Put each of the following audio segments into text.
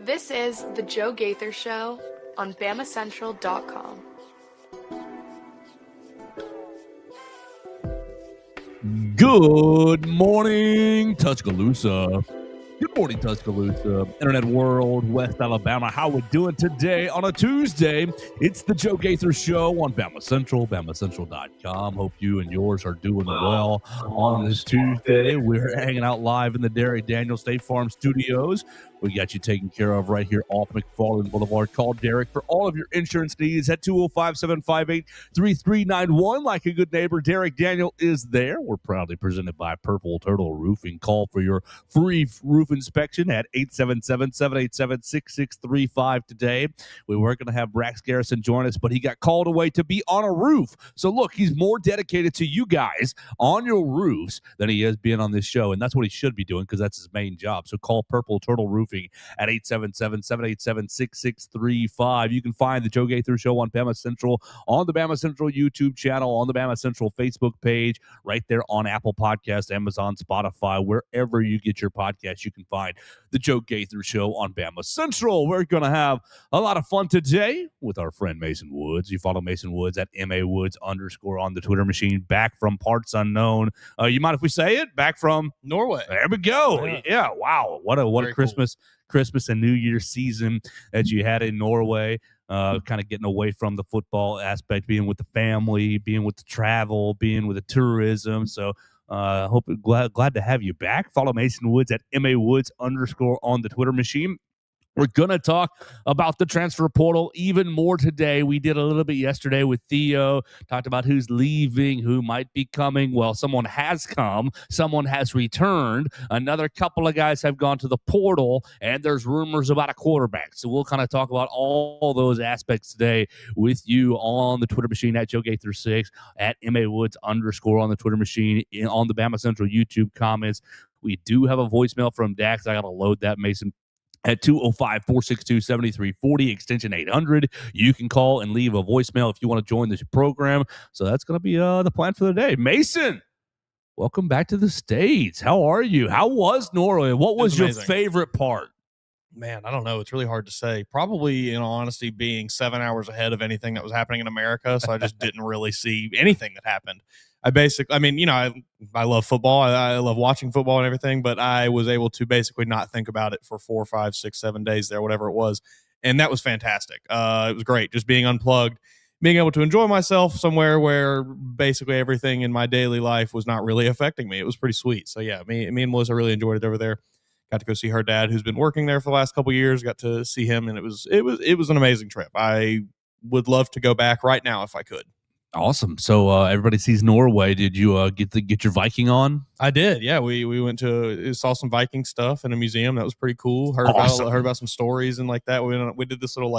This is The Joe Gaither Show on BamaCentral.com. Good morning, Tuscaloosa. Good morning, Tuscaloosa, Internet world, West Alabama. How we doing today on a Tuesday? It's the Joe Gaither Show on BamaCentral, BamaCentral.com. Hope you and yours are doing well on this Tuesday. We're hanging out live in the Derek Daniel State Farm Studios. We got you taken care of right here off McFarland Boulevard. Call Derek for all of your insurance needs at 205-758-3391. Like a good neighbor, Derek Daniel is there. We're proudly presented by Purple Turtle Roofing. Call for your free roof inspection at 877-787-6635 today. We were going to have Brax Garrison join us, but he got called away to be on a roof. So look, he's more dedicated to you guys on your roofs than he is being on this show, and that's what he should be doing because that's his main job. So call Purple Turtle Roofing at 877-787-6635. You can find the Joe Gaither Show on BamaCentral, on the BamaCentral YouTube channel, on the BamaCentral Facebook page, right there on Apple Podcasts, Amazon, Spotify, wherever you get your podcasts. You can find the Joe Gaither Show on BamaCentral. We're going to have a lot of fun today with our friend Mason Woods. You follow Mason Woods at MAWoods_ on the Twitter machine, back from parts unknown. You mind if we say it? Back from Norway. There we go. Yeah. Wow. What a Christmas. Cool. Christmas and New Year's season that you had in Norway, kind of getting away from the football aspect, being with the family, being with the travel, being with the tourism. So glad to have you back. Follow Mason Woods at MAWoods_ on the Twitter machine. We're going to talk about the transfer portal even more today. We did a little bit yesterday with Theo, talked about who's leaving, who might be coming. Well, someone has come, someone has returned. Another couple of guys have gone to the portal, and there's rumors about a quarterback. So we'll kind of talk about all those aspects today with you on the Twitter machine at Joe Gaither6, at MAWoods_ on the Twitter machine, on the BamaCentral YouTube comments. We do have a voicemail from Dax. I got to load that, Mason. At 205-462-7340, extension 800. You can call and leave a voicemail if you want to join this program. So that's going to be the plan for the day. Mason, welcome back to the States. How are you? How was Norway? What was your favorite part? Man, I don't know. It's really hard to say. Probably, in all honesty, being 7 hours ahead of anything that was happening in America. So I just didn't really see anything that happened. I love football. I love watching football and everything, but I was able to basically not think about it for 4, 5, 6, 7 days there, whatever it was. And that was fantastic. It was great. Just being unplugged, being able to enjoy myself somewhere where basically everything in my daily life was not really affecting me. It was pretty sweet. So yeah, me and Melissa really enjoyed it over there. Got to go see her dad, who's been working there for the last couple of years. Got to see him, and it was an amazing trip. I would love to go back right now if I could. Awesome. So everybody sees Norway. Did you get your Viking on? I did. Yeah, we went to saw some Viking stuff in a museum. That was pretty cool. Heard about some stories and like that. We did this little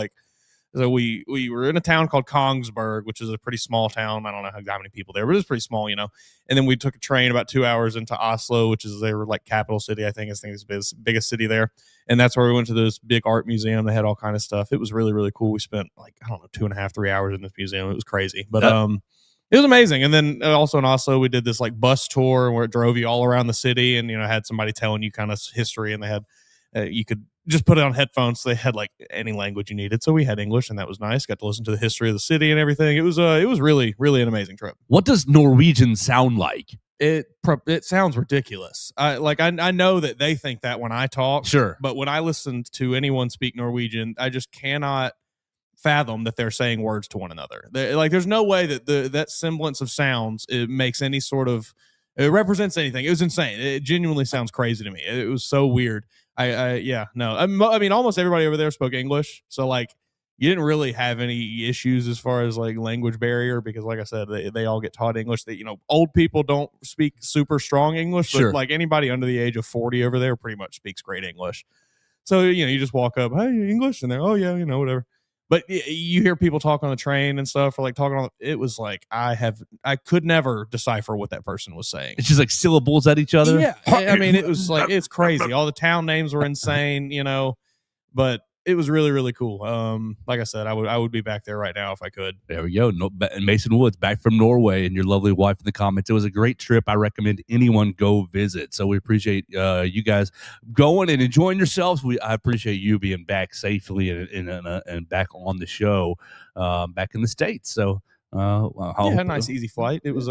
so we were in a town called Kongsberg, which is a pretty small town. I don't know how many people there, but it was pretty small, And then we took a train about 2 hours into Oslo, which is their capital city. I think it's the biggest city there. And that's where we went to this big art museum. They had all kind of stuff. It was really, really cool. We spent 2.5, 3 hours in this museum. It was crazy, but it was amazing. And then also in Oslo, we did this bus tour where it drove you all around the city, and had somebody telling you kind of history, and they had you could just put it on headphones. So they had any language you needed. So we had English, and that was nice. Got to listen to the history of the city and everything. It was really, really an amazing trip. What does Norwegian sound like? It sounds ridiculous. I know that they think that when I talk, sure, but when I listen to anyone speak Norwegian, I just cannot fathom that they're saying words to one another. There's no way that that semblance of sounds it makes any sort of it represents anything. It was insane. It genuinely sounds crazy to me. It was so weird. Almost everybody over there spoke English, so you didn't really have any issues as far as language barrier, because like I said, they all get taught English. That old people don't speak super strong English, sure, but anybody under the age of 40 over there pretty much speaks great English. So you just walk up, hey, English, and they're, oh yeah, whatever. But you hear people talk on the train and stuff, or talking on. It was I could never decipher what that person was saying. It's just syllables at each other. Yeah, it was it's crazy. All the town names were insane, But it was really, really cool. Like I said, I would be back there right now if I could. There we go. Mason Woods back from Norway, and your lovely wife in the comments. It was a great trip. I recommend anyone go visit. So we appreciate you guys going and enjoying yourselves. I appreciate you being back safely and back on the show, back in the States. So had a nice easy flight. It was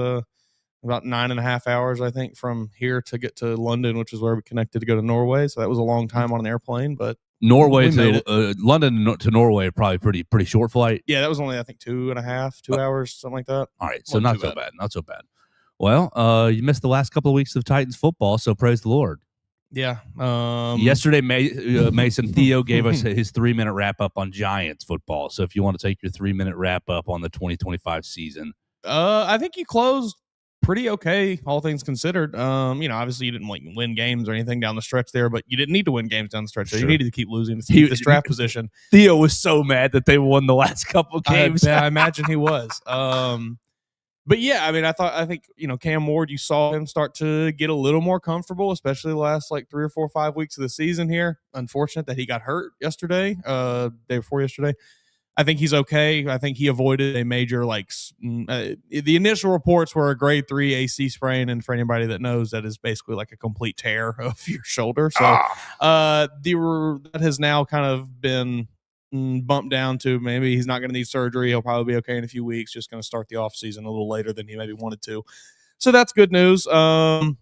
about 9.5 hours, I think, from here to get to London, which is where we connected to go to Norway. So that was a long time on an airplane, but Norway to London to Norway, probably pretty short flight. Yeah, that was only, I think, 2 hours, something like that. All right, so not so bad. Not so bad. Well, you missed the last couple of weeks of Titans football, so praise the Lord. Yeah. Yesterday, Mason Theo gave us his 3-minute wrap up on Giants football. So if you want to take your 3-minute wrap up on the 2025 season, I think you closed pretty okay, all things considered. Obviously you didn't win games or anything down the stretch there, but you didn't need to win games down the stretch. So you needed to keep losing to keep this draft position. Theo was so mad that they won the last couple of games. I imagine he was. But yeah, I mean, I think Cam Ward, you saw him start to get a little more comfortable, especially the last 3 or 4 or 5 weeks of the season here. Unfortunate that he got hurt yesterday, day before yesterday. I think he's okay. I think he avoided a major, the initial reports were a grade 3 AC sprain. And for anybody that knows, that is basically like a complete tear of your shoulder. So that has now kind of been bumped down to maybe he's not going to need surgery. He'll probably be okay in a few weeks, just going to start the offseason a little later than he maybe wanted to. So that's good news. The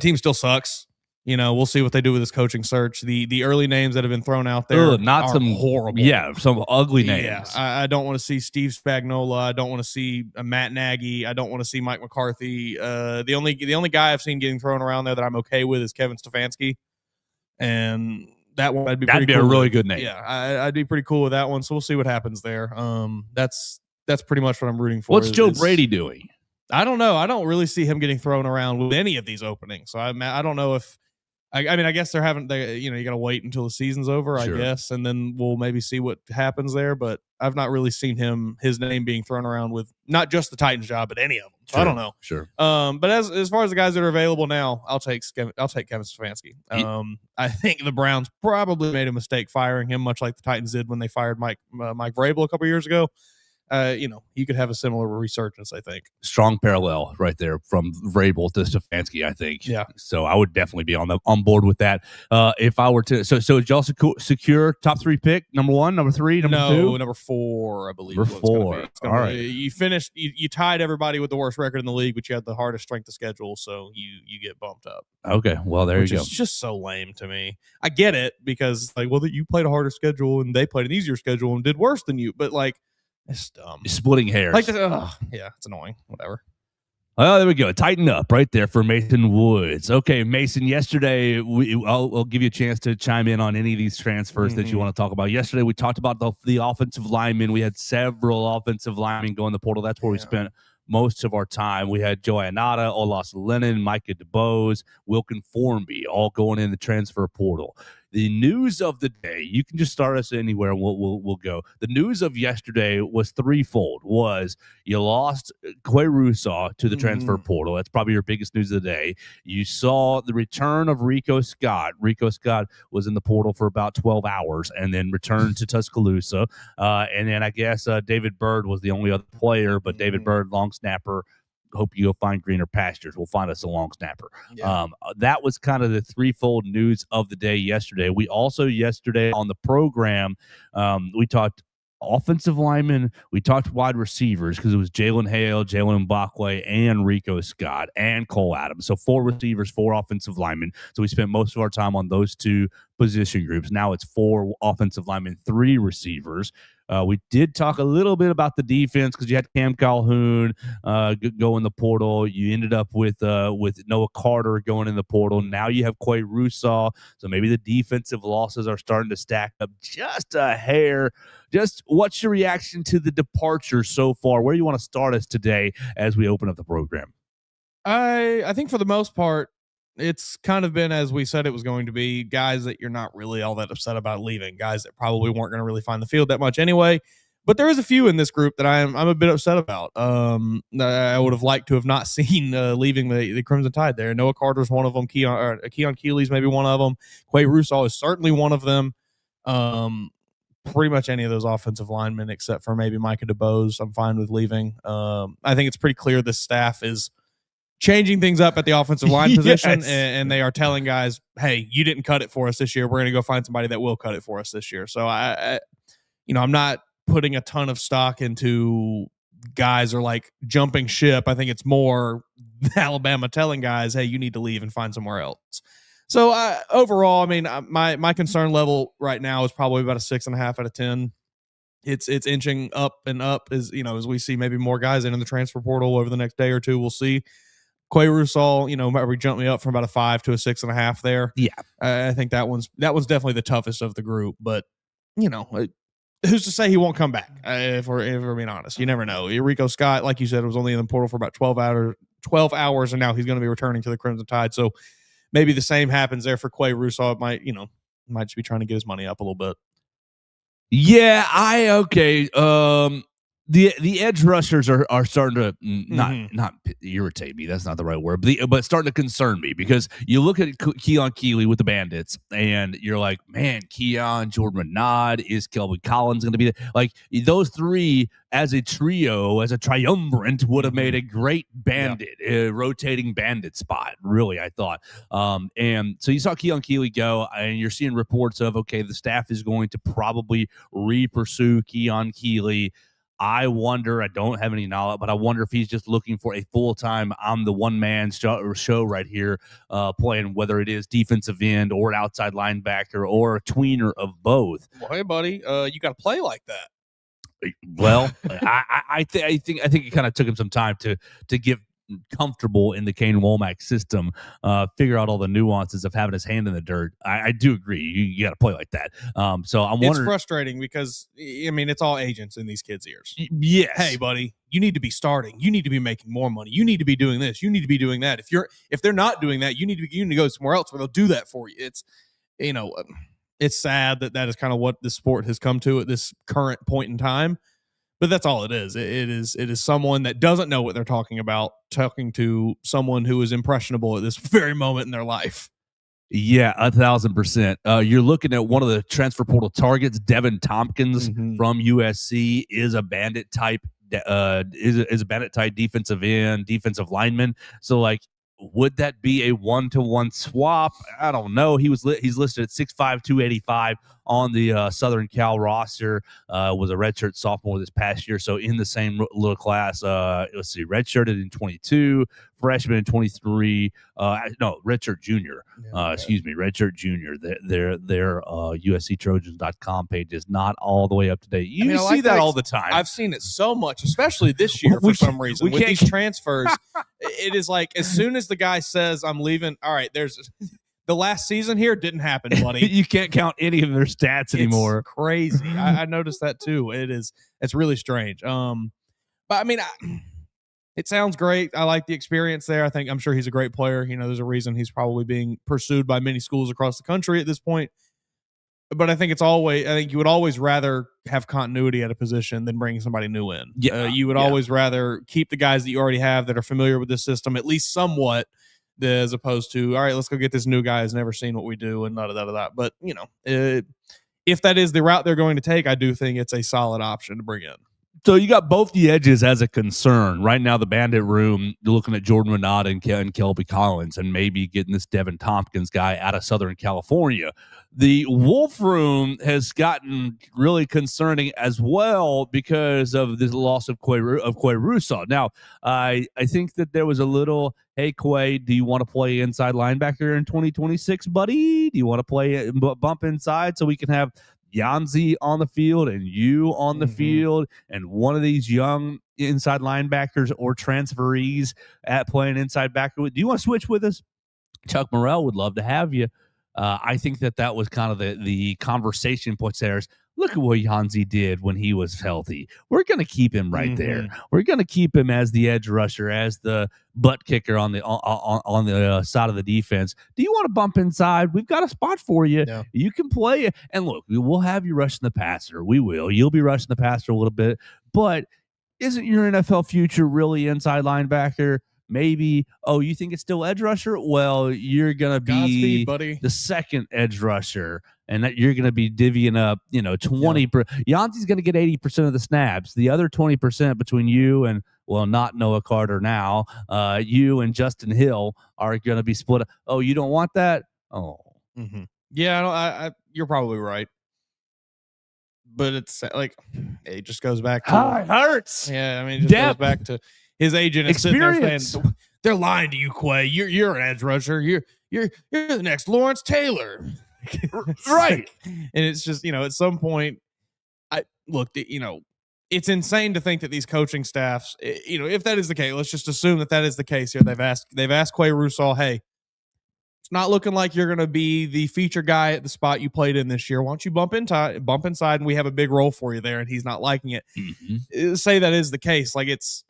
team still sucks. We'll see what they do with this coaching search. The early names that have been thrown out there are some horrible. Yeah, some ugly names. Yeah, I don't want to see Steve Spagnuolo. I don't want to see Matt Nagy. I don't want to see Mike McCarthy. The only guy I've seen getting thrown around there that I'm okay with is Kevin Stefanski, and that one that'd be a really good name. Yeah, I'd be pretty cool with that one. So we'll see what happens there. That's pretty much what I'm rooting for. What's Joe Brady doing? I don't know. I don't really see him getting thrown around with any of these openings. So I don't know if. I guess you got to wait until the season's over, I guess, and then we'll maybe see what happens there. But I've not really seen his name being thrown around with not just the Titans job, but any of them. So I don't know. Sure. But as far as the guys that are available now, I'll take Kevin Stefanski. I think the Browns probably made a mistake firing him, much like the Titans did when they fired Mike Vrabel a couple years ago. You could have a similar resurgence, I think. Strong parallel right there from Vrabel to Stefanski, I think. Yeah. So I would definitely be on board with that. If I were to, so did y'all secure top 3 pick? Number 1, number 3, number 2? Number 4, I believe. Number 4. All right. You finished. You tied everybody with the worst record in the league, but you had the hardest strength of schedule, so you get bumped up. Okay. Well, there you go. It's just so lame to me. I get it because you played a harder schedule and they played an easier schedule and did worse than you, but it's dumb. Splitting hairs. Yeah, it's annoying. Whatever. Oh, there we go. Tighten up right there for Mason Woods. Okay, Mason, yesterday, I'll give you a chance to chime in on any of these transfers that you want to talk about. Yesterday, we talked about the offensive linemen. We had several offensive linemen go in the portal. That's where we spent most of our time. We had Joe Ionata, Olas Lennon, Micah DeBose, Wilkin Formby, all going in the transfer portal. The news of the day, you can just start us anywhere and we'll go. The news of yesterday was threefold. You lost Quay Russaw to the transfer portal. That's probably your biggest news of the day. You saw the return of Rico Scott. Rico Scott was in the portal for about 12 hours and then returned to Tuscaloosa. And then I guess David Byrd was the only other player, but David Byrd, long snapper, hope you go find greener pastures. We'll find us a long snapper. Yeah. That was kind of the threefold news of the day yesterday. We also yesterday on the program, we talked offensive linemen, we talked wide receivers because it was Jalen Hale, Jalen Mbakwe, and Rico Scott and Cole Adams. So 4 receivers, 4 offensive linemen. So we spent most of our time on those 2 position groups. Now it's 4 offensive linemen, 3 receivers. We did talk a little bit about the defense because you had Cam Calhoun go in the portal. You ended up with Noah Carter going in the portal. Now you have Quay Russaw. So maybe the defensive losses are starting to stack up just a hair. Just what's your reaction to the departure so far? Where do you want to start us today as we open up the program? I think for the most part, it's kind of been as we said it was going to be, guys that you're not really all that upset about leaving, guys that probably weren't going to really find the field that much anyway. But there is a few in this group that I'm a bit upset about. I would have liked to have not seen leaving the Crimson Tide there. Noah Carter's one of them. Keon Keeley's maybe one of them. Quay Russaw is certainly one of them. Pretty much any of those offensive linemen except for maybe Micah DeBose, I'm fine with leaving. I think it's pretty clear the staff is changing things up at the offensive line position, and they are telling guys, hey, you didn't cut it for us this year. We're going to go find somebody that will cut it for us this year. So I'm not putting a ton of stock into guys are like jumping ship. I think it's more Alabama telling guys, hey, you need to leave and find somewhere else. So overall, I mean, my concern level right now is probably about a 6.5 out of 10. It's inching up and up as we see maybe more guys in the transfer portal over the next day or two. We'll see. Quay Rusall, we jumped me up from about a 5 to a 6.5 there. Yeah, I think that one's definitely the toughest of the group. But who's to say he won't come back? If we're being honest, you never know. Rico Scott, like you said, was only in the portal for about 12 hours, and now he's going to be returning to the Crimson Tide. So maybe the same happens there for Quay Rusall. It might just be trying to get his money up a little bit. Yeah, okay. The edge rushers are starting to not irritate me. That's not the right word, but starting to concern me because you look at Keon Keeley with the Bandits, and you're like, man, Keon, Jordan Menard, is Kelby Collins going to be like those three as a trio, as a triumvirate would have made a great bandit, rotating bandit spot. Really, I thought. And so you saw Keon Keeley go, and you're seeing reports of the staff is going to probably pursue Keon Keeley. I wonder, I don't have any knowledge, but I wonder if he's just looking for a full-time, I'm the one-man show right here, playing, whether it is defensive end or an outside linebacker or a tweener of both. Well, hey, buddy, you got to play like that. Well, I think it kind of took him some time to get comfortable in the Kane Womack system, figure out all the nuances of having his hand in the dirt. I do agree. You got to play like that. So I'm wondering. It's frustrating because it's all agents in these kids' ears. Yes. Hey, buddy, you need to be starting. You need to be making more money. You need to be doing this. You need to be doing that. If they're not doing that, you need to go somewhere else where they'll do that for you. It's it's sad that is kind of what the sport has come to at this current point in time. But that's all it is. It is someone that doesn't know what they're talking about, talking to someone who is impressionable at this very moment in their life. Yeah, 1,000%. You're looking at one of the transfer portal targets, Devin Tompkins from USC, is a bandit type, is a bandit type defensive end, defensive lineman. So would that be a 1-to-1 swap? I don't know. He's listed at 6'5", 285 on the Southern Cal roster. Was a redshirt sophomore this past year, so in the same little class. Let's see, redshirted in 22, freshman in 23. No, redshirt junior. Excuse me, redshirt junior. Their USCTrojans.com page is not all the way up to date. You see that all the time. I've seen it so much, especially this year for some reason with these transfers. It is like as soon as the guy says I'm leaving, all right, there's the last season here didn't happen, buddy. You can't count any of their stats anymore. It's crazy. I noticed that too. It's really strange. But it sounds great. I like the experience there. I'm sure he's a great player. There's a reason he's probably being pursued by many schools across the country at this point. But I think you would always rather have continuity at a position than bringing somebody new in. You would always rather keep the guys that you already have that are familiar with the system, at least somewhat, as opposed to, all right, let's go get this new guy who's never seen what we do and da. But, if that is the route they're going to take, I do think it's a solid option to bring in. So you got both the edges as a concern. Right now, the Bandit room, you're looking at Jordan Menard and Kelby Collins and maybe getting this Devin Tompkins guy out of Southern California. The Wolf room has gotten really concerning as well because of the loss of Quay Rusall. Now, I think that there was a little, hey, Quay, do you want to play inside linebacker in 2026, buddy? Do you want to play bump inside so we can have Yanzi on the field and you on the field and one of these young inside linebackers or transferees at playing inside backer? Do you want to switch with us? Chuck Morrell would love to have you. I think that was kind of the conversation points there. Look at what Yanzi did when he was healthy. We're going to keep him right there. We're going to keep him as the edge rusher, as the butt kicker on the side of the defense. Do you want to bump inside? We've got a spot for you. Yeah. You can play. And look, we'll have you rushing the passer. We will. You'll be rushing the passer a little bit. But isn't your NFL future really inside linebacker? maybe, oh, you think it's still edge rusher? Well, you're gonna be Godspeed, buddy. the second edge rusher, and that you're gonna be divvying up, 20. Yancey's gonna get 80% of the snaps. The other 20% between you and, well, not Noah Carter now, you and Justin Hill are gonna be split up. Oh, you don't want that? Oh. Mm-hmm. Yeah, I you're probably right. But it's like it just goes back to it hurts. Yeah, I mean, it just goes back to his agent is sitting there saying, they're lying to you, Quay. You're an edge rusher. You're the next Lawrence Taylor. Right. And it's just, at some point, it's insane to think that these coaching staffs, if that is the case, let's just assume that is the case here. They've asked Quay Russaw, hey, it's not looking like you're going to be the feature guy at the spot you played in this year. Why don't you bump inside, and we have a big role for you there, and he's not liking it. Mm-hmm. Say that is the case. Like, it's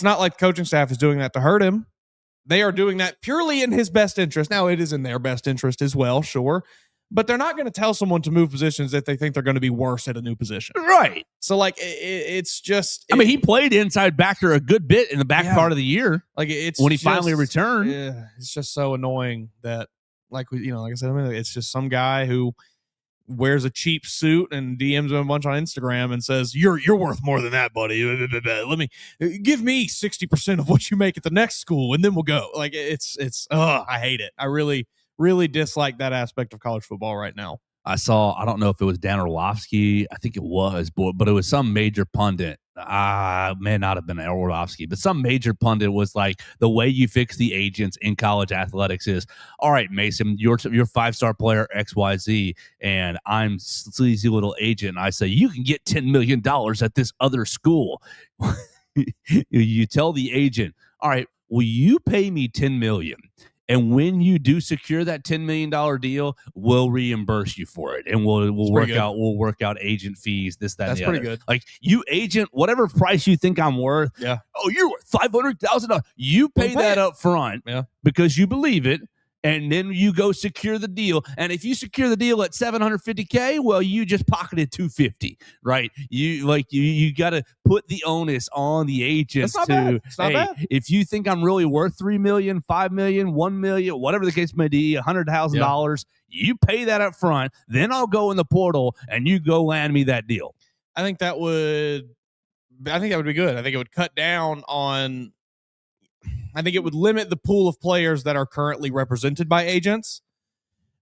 not like the coaching staff is doing that to hurt him. They are doing that purely in his best interest. Now, it is in their best interest as well, sure. But they're not going to tell someone to move positions if they think they're going to be worse at a new position. Right. So, like, it's just... I mean, he played inside backer a good bit in the back part of the year. Like, it's when he finally returned. Yeah, it's just so annoying that, like I said, it's just some guy who wears a cheap suit and DMs him a bunch on Instagram and says, you're worth more than that, buddy. Give me 60% of what you make at the next school, and then we'll go. Like, I hate it. I really dislike that aspect of college football right now. I don't know if it was Dan Orlovsky. I think it was, but it was some major pundit. May not have been Orlovsky, but some major pundit was like, the way you fix the agents in college athletics is, all right, Mason, you're 5-star player XYZ, and I'm sleazy little agent. And I say, you can get $10 million at this other school. You tell the agent, all right, will you pay me $10 million? And when you do secure that $10 million deal, we'll reimburse you for it, and we'll work out agent fees. This, that, that's and the pretty other. good. Like, you agent, whatever price you think I'm worth. Yeah. Oh, you're worth $500,000. You pay that up front. Yeah. Because you believe it. And then you go secure the deal. And if you secure the deal at $750K, well, you just pocketed $250, right? You got to put the onus on the agents to, it's not bad. If you think I'm really worth $3 million, $5 million, $1 million, whatever the case may be, $100,000, you pay that up front. Then I'll go in the portal and you go land me that deal. I think that would be good. I think it would cut down on. I think it would limit the pool of players that are currently represented by agents.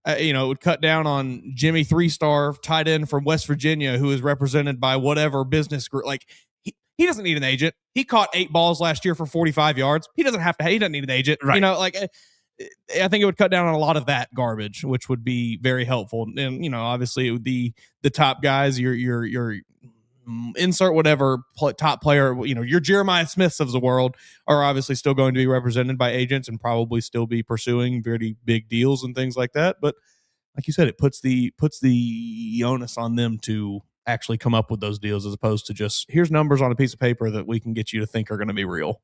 It would cut down on Jimmy 3-star tight end from West Virginia who is represented by whatever business group. Like, he doesn't need an agent. He caught 8 balls last year for 45 yards. He doesn't need an agent. Right. I think it would cut down on a lot of that garbage, which would be very helpful. And, obviously it would be the top guys, your insert whatever top player, your Jeremiah Smiths of the world are obviously still going to be represented by agents and probably still be pursuing very big deals and things like that. But like you said, it puts the onus on them to actually come up with those deals as opposed to just, here's numbers on a piece of paper that we can get you to think are going to be real.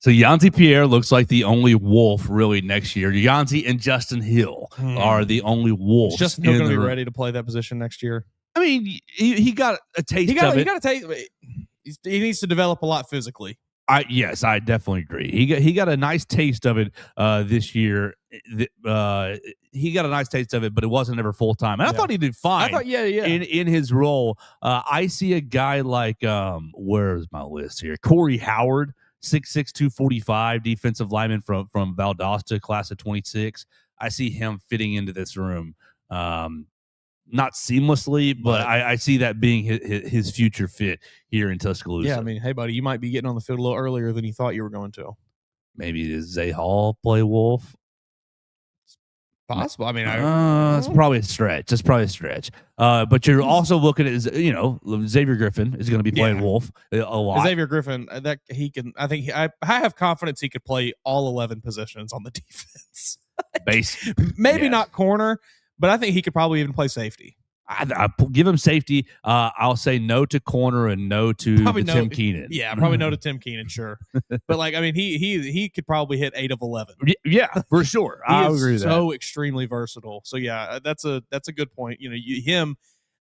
So Yancey Pierre looks like the only wolf really next year. Yancey and Justin Hill are the only wolves. Is Justin Hill going to be ready to play that position next year? I mean, he got a taste of it. He needs to develop a lot physically. Yes, I definitely agree. He got a nice taste of it this year. He got a nice taste of it, but it wasn't ever full time. I thought he did fine. In his role. I see a guy like where's my list here? Corey Howard, 6'6", 245, defensive lineman from Valdosta, class of 26. I see him fitting into this room. Not seamlessly, but I see that being his future fit here in Tuscaloosa. Yeah, I mean, hey, buddy, you might be getting on the field a little earlier than you thought you were going to. Maybe does Zay Hall play Wolf? It's possible. I mean, it's probably a stretch. But you're also looking at, Xavier Griffin is going to be playing Wolf a lot. Xavier Griffin, that he can. I think I have confidence he could play all 11 positions on the defense. Maybe not corner. But I think he could probably even play safety. I give him safety. I'll say no to corner and no to Tim Keenan. Yeah, probably no to Tim Keenan, sure. But he could probably hit 8 of 11. Yeah, for sure. I agree with that. So extremely versatile. So yeah, that's a good point.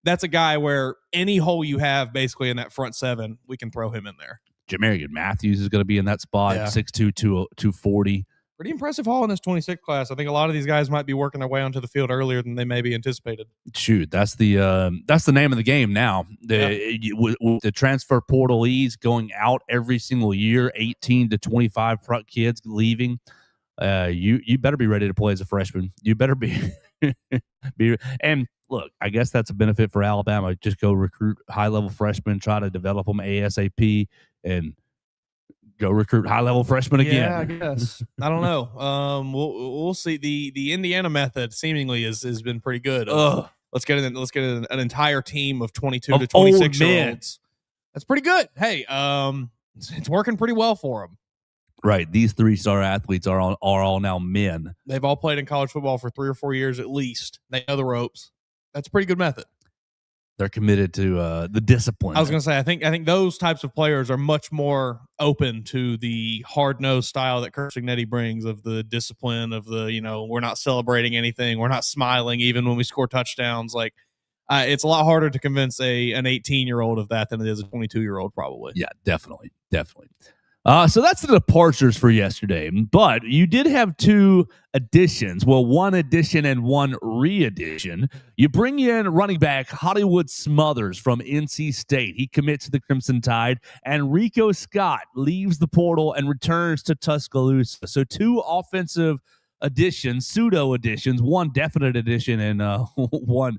That's a guy where any hole you have basically in that front seven, we can throw him in there. Jamarian Matthews is going to be in that spot, Yeah. 6'2", 240. Pretty impressive haul in this 26 class. I think a lot of these guys might be working their way onto the field earlier than they maybe anticipated. Shoot, that's the name of the game now. With the transfer portal ease going out every single year, 18 to 25 kids leaving. You better be ready to play as a freshman. You better be. And look, I guess that's a benefit for Alabama. Just go recruit high-level freshmen, try to develop them ASAP, and go recruit high-level freshmen again. Yeah, I guess. I don't know. We'll see. The Indiana method seemingly has been pretty good. Let's get an entire team of 22 to 26 year olds. That's pretty good. Hey, it's working pretty well for them. Right. These 3-star athletes are all now men. They've all played in college football for 3 or 4 years at least. They know the ropes. That's a pretty good method. They're committed to the discipline. I was going to say, I think those types of players are much more open to the hard-nosed style that Kirk Cignetti brings, of the discipline, of the, we're not celebrating anything. We're not smiling even when we score touchdowns. Like, it's a lot harder to convince an 18-year-old of that than it is a 22-year-old probably. Yeah, definitely. So that's the departures for yesterday. But you did have 2 additions. Well, 1 addition and 1 re-addition. You bring in running back Hollywood Smothers from NC State. He commits to the Crimson Tide. And Rico Scott leaves the portal and returns to Tuscaloosa. So 2 offensive additions, pseudo additions, 1 definite addition and 1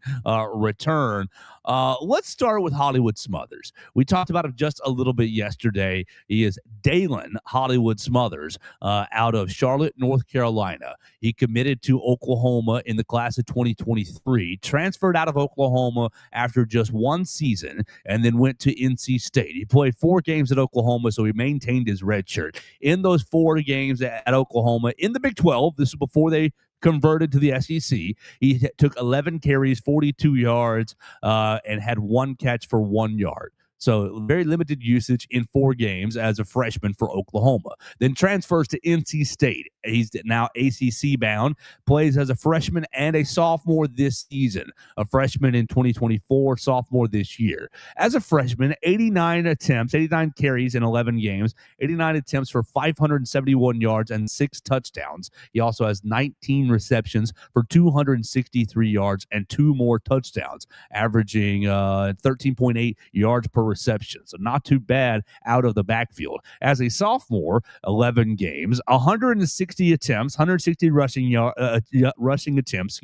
return. Let's start with Hollywood Smothers. We talked about him just a little bit yesterday. He is Dalen Hollywood Smothers out of Charlotte, North Carolina. He committed to Oklahoma in the class of 2023, transferred out of Oklahoma after just 1 season, and then went to NC State. He played 4 games at Oklahoma, so he maintained his red shirt. In those 4 games at Oklahoma, in the Big 12, this was before they converted to the SEC. He took 11 carries, 42 yards, and had 1 catch for 1 yard. So very limited usage in 4 games as a freshman for Oklahoma. Then transfers to NC State. He's now ACC bound, plays as a freshman and a sophomore this season. A freshman in 2024, sophomore this year. As a freshman, 89 carries in 11 games, 89 attempts for 571 yards and 6 touchdowns. He also has 19 receptions for 263 yards and 2 more touchdowns, averaging 13.8 yards per reception. So not too bad out of the backfield. As a sophomore, 11 games, 160 rushing attempts,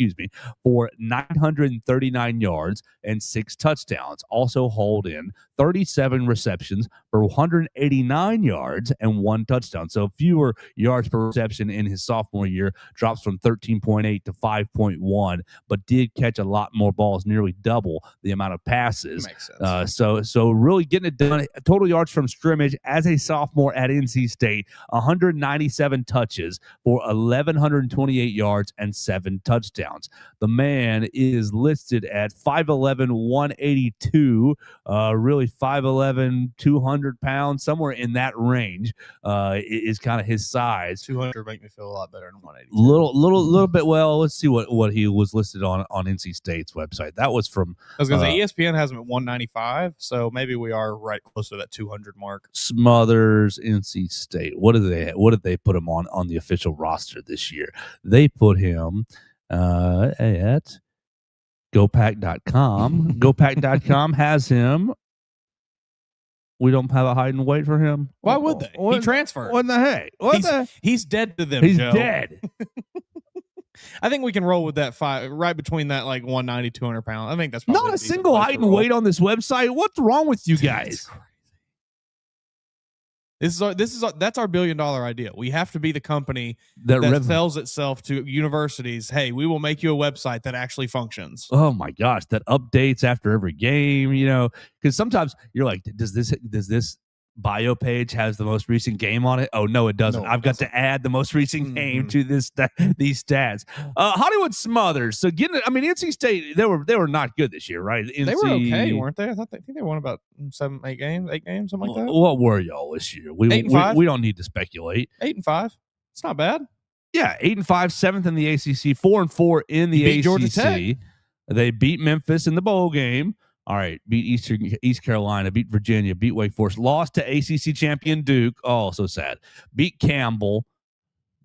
for 939 yards and 6 touchdowns. Also hauled in 37 receptions for 189 yards and 1 touchdown. So fewer yards per reception in his sophomore year, drops from 13.8 to 5.1, but did catch a lot more balls, nearly double the amount of passes. Makes sense. So really getting it done. Total yards from scrimmage as a sophomore at NC State, 197 touches for 1,128 yards and 7 touchdowns. The man is listed at 5'11", 182, really 5'11", 200 pounds, somewhere in that range is kind of his size. 200 make me feel a lot better than 180. Little bit. Well, let's see what he was listed on NC State's website. That was from. I was going to say ESPN has him at 195, so maybe we are right close to that 200 mark. Smothers, NC State. What did they put him on the official roster this year? They put him at GoPack.com. GoPack.com has him. We don't have a height and weight for him. Why would they? He transferred. What the heck? He's dead to them. He's Joe. dead. I think we can roll with that 5 right between that, like 190, 200 pounds. I think that's not a single height and weight on this website. What's wrong with you guys? That's our $1 billion idea. We have to be the company that sells itself to universities. Hey, we will make you a website that actually functions. Oh my gosh, that updates after every game, because sometimes you're like, does this bio page has the most recent game on it? Oh no, it doesn't. I've got to add the most recent game to these stats. Hollywood Smothers. So NC State, they were not good this year, right? They were okay, weren't they? I think they won about 8 games, something like that. What were y'all this year? We don't need to speculate. 8-5. It's not bad. Yeah, 8-5, 7th in the ACC, 4-4 in the ACC. Georgia Tech. They beat Memphis in the bowl game. All right, beat East Carolina, beat Virginia, beat Wake Forest, lost to ACC champion Duke. Oh, so sad. Beat Campbell,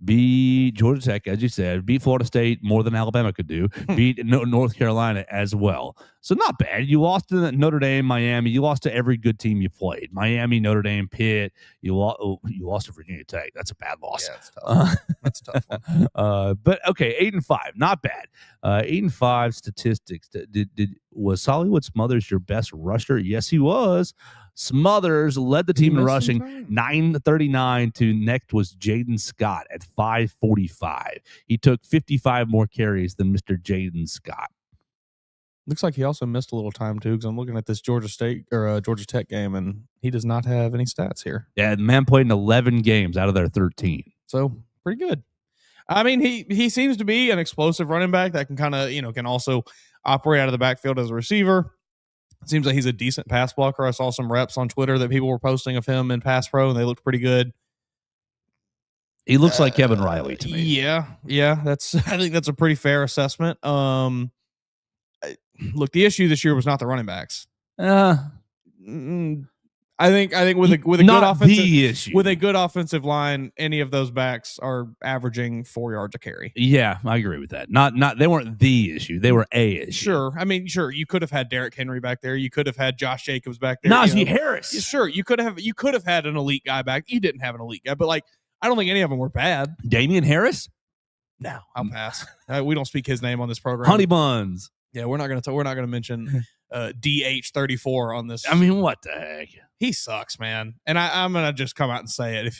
beat Georgia Tech, as you said, beat Florida State more than Alabama could do, beat North Carolina as well. So not bad. You lost to Notre Dame, Miami. You lost to every good team you played. Miami, Notre Dame, Pitt. You lost to Virginia Tech. That's a bad loss. Yeah, it's tough. That's a tough one. But okay, 8-5, not bad. 8-5 statistics. Was Hollywood Smothers your best rusher? Yes, he was. Smothers led the team in rushing, 939 to next was Jaden Scott at 545. He took 55 more carries than Mr. Jaden Scott. Looks like he also missed a little time too, because I'm looking at this Georgia State or Georgia Tech game, and he does not have any stats here. Yeah, the man played in 11 games out of their 13. So pretty good. I mean, he seems to be an explosive running back that can kind of, can also operate out of the backfield as a receiver. It seems like he's a decent pass blocker. I saw some reps on Twitter that people were posting of him in pass pro, and they looked pretty good. He looks like Kevin Riley to me. Yeah. I think that's a pretty fair assessment. Look, the issue this year was not the running backs. I think with a good offensive with a good offensive line, any of those backs are averaging 4 yards a carry. Yeah, I agree with that. Not they weren't the issue; they were a issue. Sure, I mean, sure, you could have had Derrick Henry back there. You could have had Josh Jacobs back there. Najee Harris. Sure, you could have had an elite guy back. You didn't have an elite guy, but I don't think any of them were bad. Damian Harris. No, I'll pass. We don't speak his name on this program. Honey Buns. Yeah, we're not gonna mention DH34 on this. I mean, what the heck? He sucks, man. And I'm gonna just come out and say it. If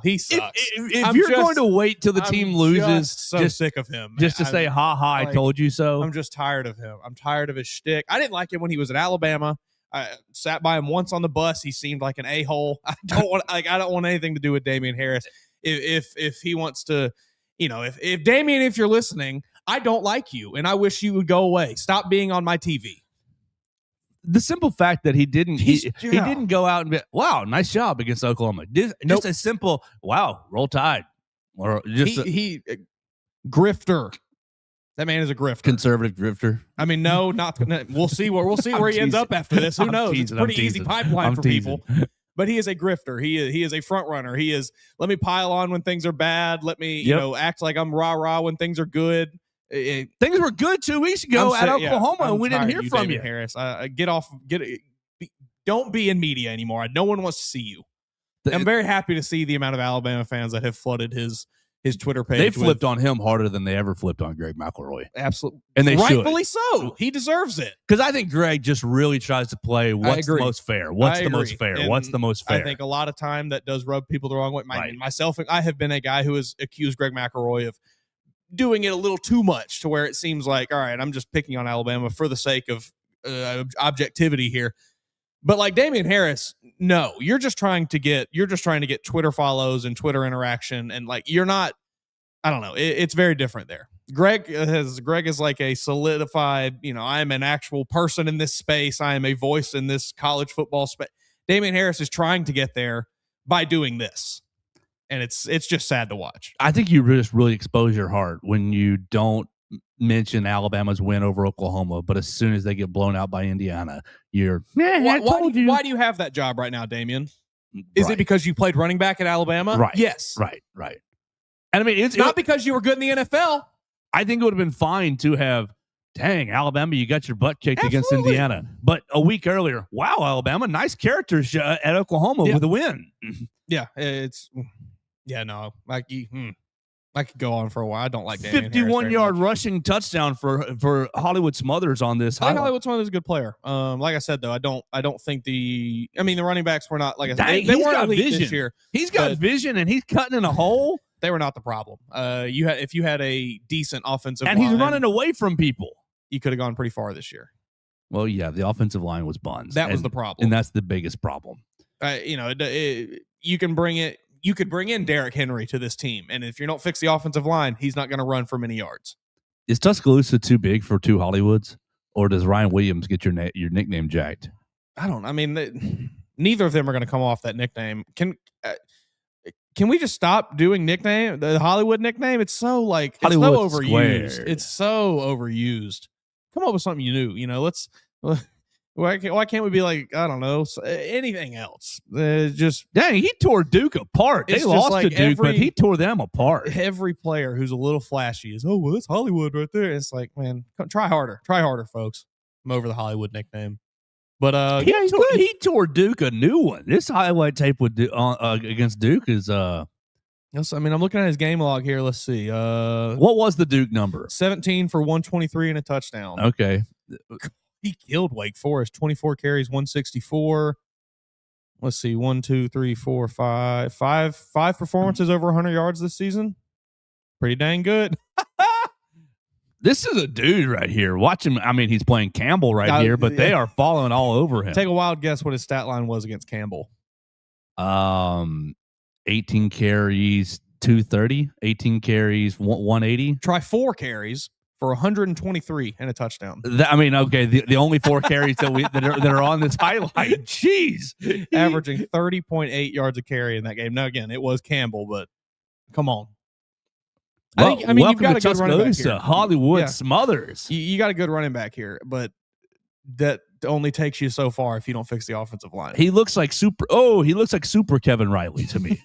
he sucks. If you're going to wait till the team loses, just sick of him. Just to say, "Ha ha, I told you so." I'm just tired of him. I'm tired of his shtick. I didn't like him when he was at Alabama. I sat by him once on the bus. He seemed like an a-hole. I don't want anything to do with Damian Harris. If he wants to, if Damian, if you're listening, I don't like you, and I wish you would go away. Stop being on my TV. The simple fact that he didn't go out and be, wow, nice job against Oklahoma. Just a simple, wow, roll tide. Or just grifter. That man is a grifter. Conservative grifter. I mean, no, not. We'll see where he ends up after this. Who knows? It's a pretty easy pipeline for people. But he is a grifter. He is a front runner. He is. Let me pile on when things are bad. Let me act like I'm rah rah when things are good. Things were good 2 weeks ago at Oklahoma, and we didn't hear from you. Harris. Get off. Don't be in media anymore. No one wants to see you. I'm very happy to see the amount of Alabama fans that have flooded his Twitter page. They flipped on him harder than they ever flipped on Greg McElroy. Absolutely. And they rightfully so. He deserves it. Because I think Greg just really tries to play what's the most fair. What's the most fair? And what's the most fair? I think a lot of time that does rub people the wrong way. Myself, I have been a guy who has accused Greg McElroy of doing it a little too much to where it seems like, all right, I'm just picking on Alabama for the sake of objectivity here. But like Damian Harris, no, you're just trying to get Twitter follows and Twitter interaction, and you're not. I don't know. It's very different there. Greg is like a solidified. I am an actual person in this space. I am a voice in this college football space. Damian Harris is trying to get there by doing this, and it's just sad to watch. I think you just really expose your heart when you don't mention Alabama's win over Oklahoma, but as soon as they get blown out by Indiana, you're why do you have that job right now, Damian? Is it because you played running back at Alabama? Right. Yes. Right. And I mean, it's not because you were good in the NFL. I think it would have been fine to have, dang, Alabama, you got your butt kicked against Indiana. But a week earlier, wow, Alabama, nice characters at Oklahoma with a win. Yeah, I could go on for a while. I don't like Damian 51-yard rushing touchdown for Hollywood Smothers on this. I think Hollywood Smothers is a good player. Like I said though, I don't think the running backs were not like I said, they weren't elite vision this year. He's got vision and he's cutting in a hole. They were not the problem. If you had a decent offensive line, and he's running away from people, you could have gone pretty far this year. Well, yeah, the offensive line was buns. That was the problem, and that's the biggest problem. You can bring it. You could bring in Derrick Henry to this team, and if you don't fix the offensive line, he's not going to run for many yards. Is Tuscaloosa too big for two Hollywoods, or does Ryan Williams get your nickname jacked? I don't. I mean, neither of them are going to come off that nickname. Can we just stop doing the Hollywood nickname? It's so Hollywood so overused. Squared. It's so overused. Come up with something new. Let's Why can't we be like, I don't know, anything else? Just dang, he tore Duke apart. They lost to Duke, but he tore them apart. Every player who's a little flashy is, oh, well, that's Hollywood right there. It's like, man, try harder, folks. I'm over the Hollywood nickname. But he tore Duke a new one. This highlight tape with against Duke is Yes, I mean, I'm looking at his game log here. Let's see. What was the Duke number? 17 for 123 and a touchdown. Okay. He killed Wake Forest. 24 carries, 164. Let's see. 1, 2, 3, 4, 5. Five performances over 100 yards this season. Pretty dang good. This is a dude right here. Watch him. I mean, he's playing Campbell here, but they are falling all over him. Take a wild guess what his stat line was against Campbell. 18 carries, 230. 18 carries, 180. Try 4 carries for 123 and a touchdown. The only 4 carries that are on this highlight. Jeez, averaging 30.8 yards a carry in that game. Now, again, it was Campbell, but come on. You've got a good running back here. Hollywood Smothers. You got a good running back here, but that only takes you so far if you don't fix the offensive line. He looks like super Kevin Riley to me,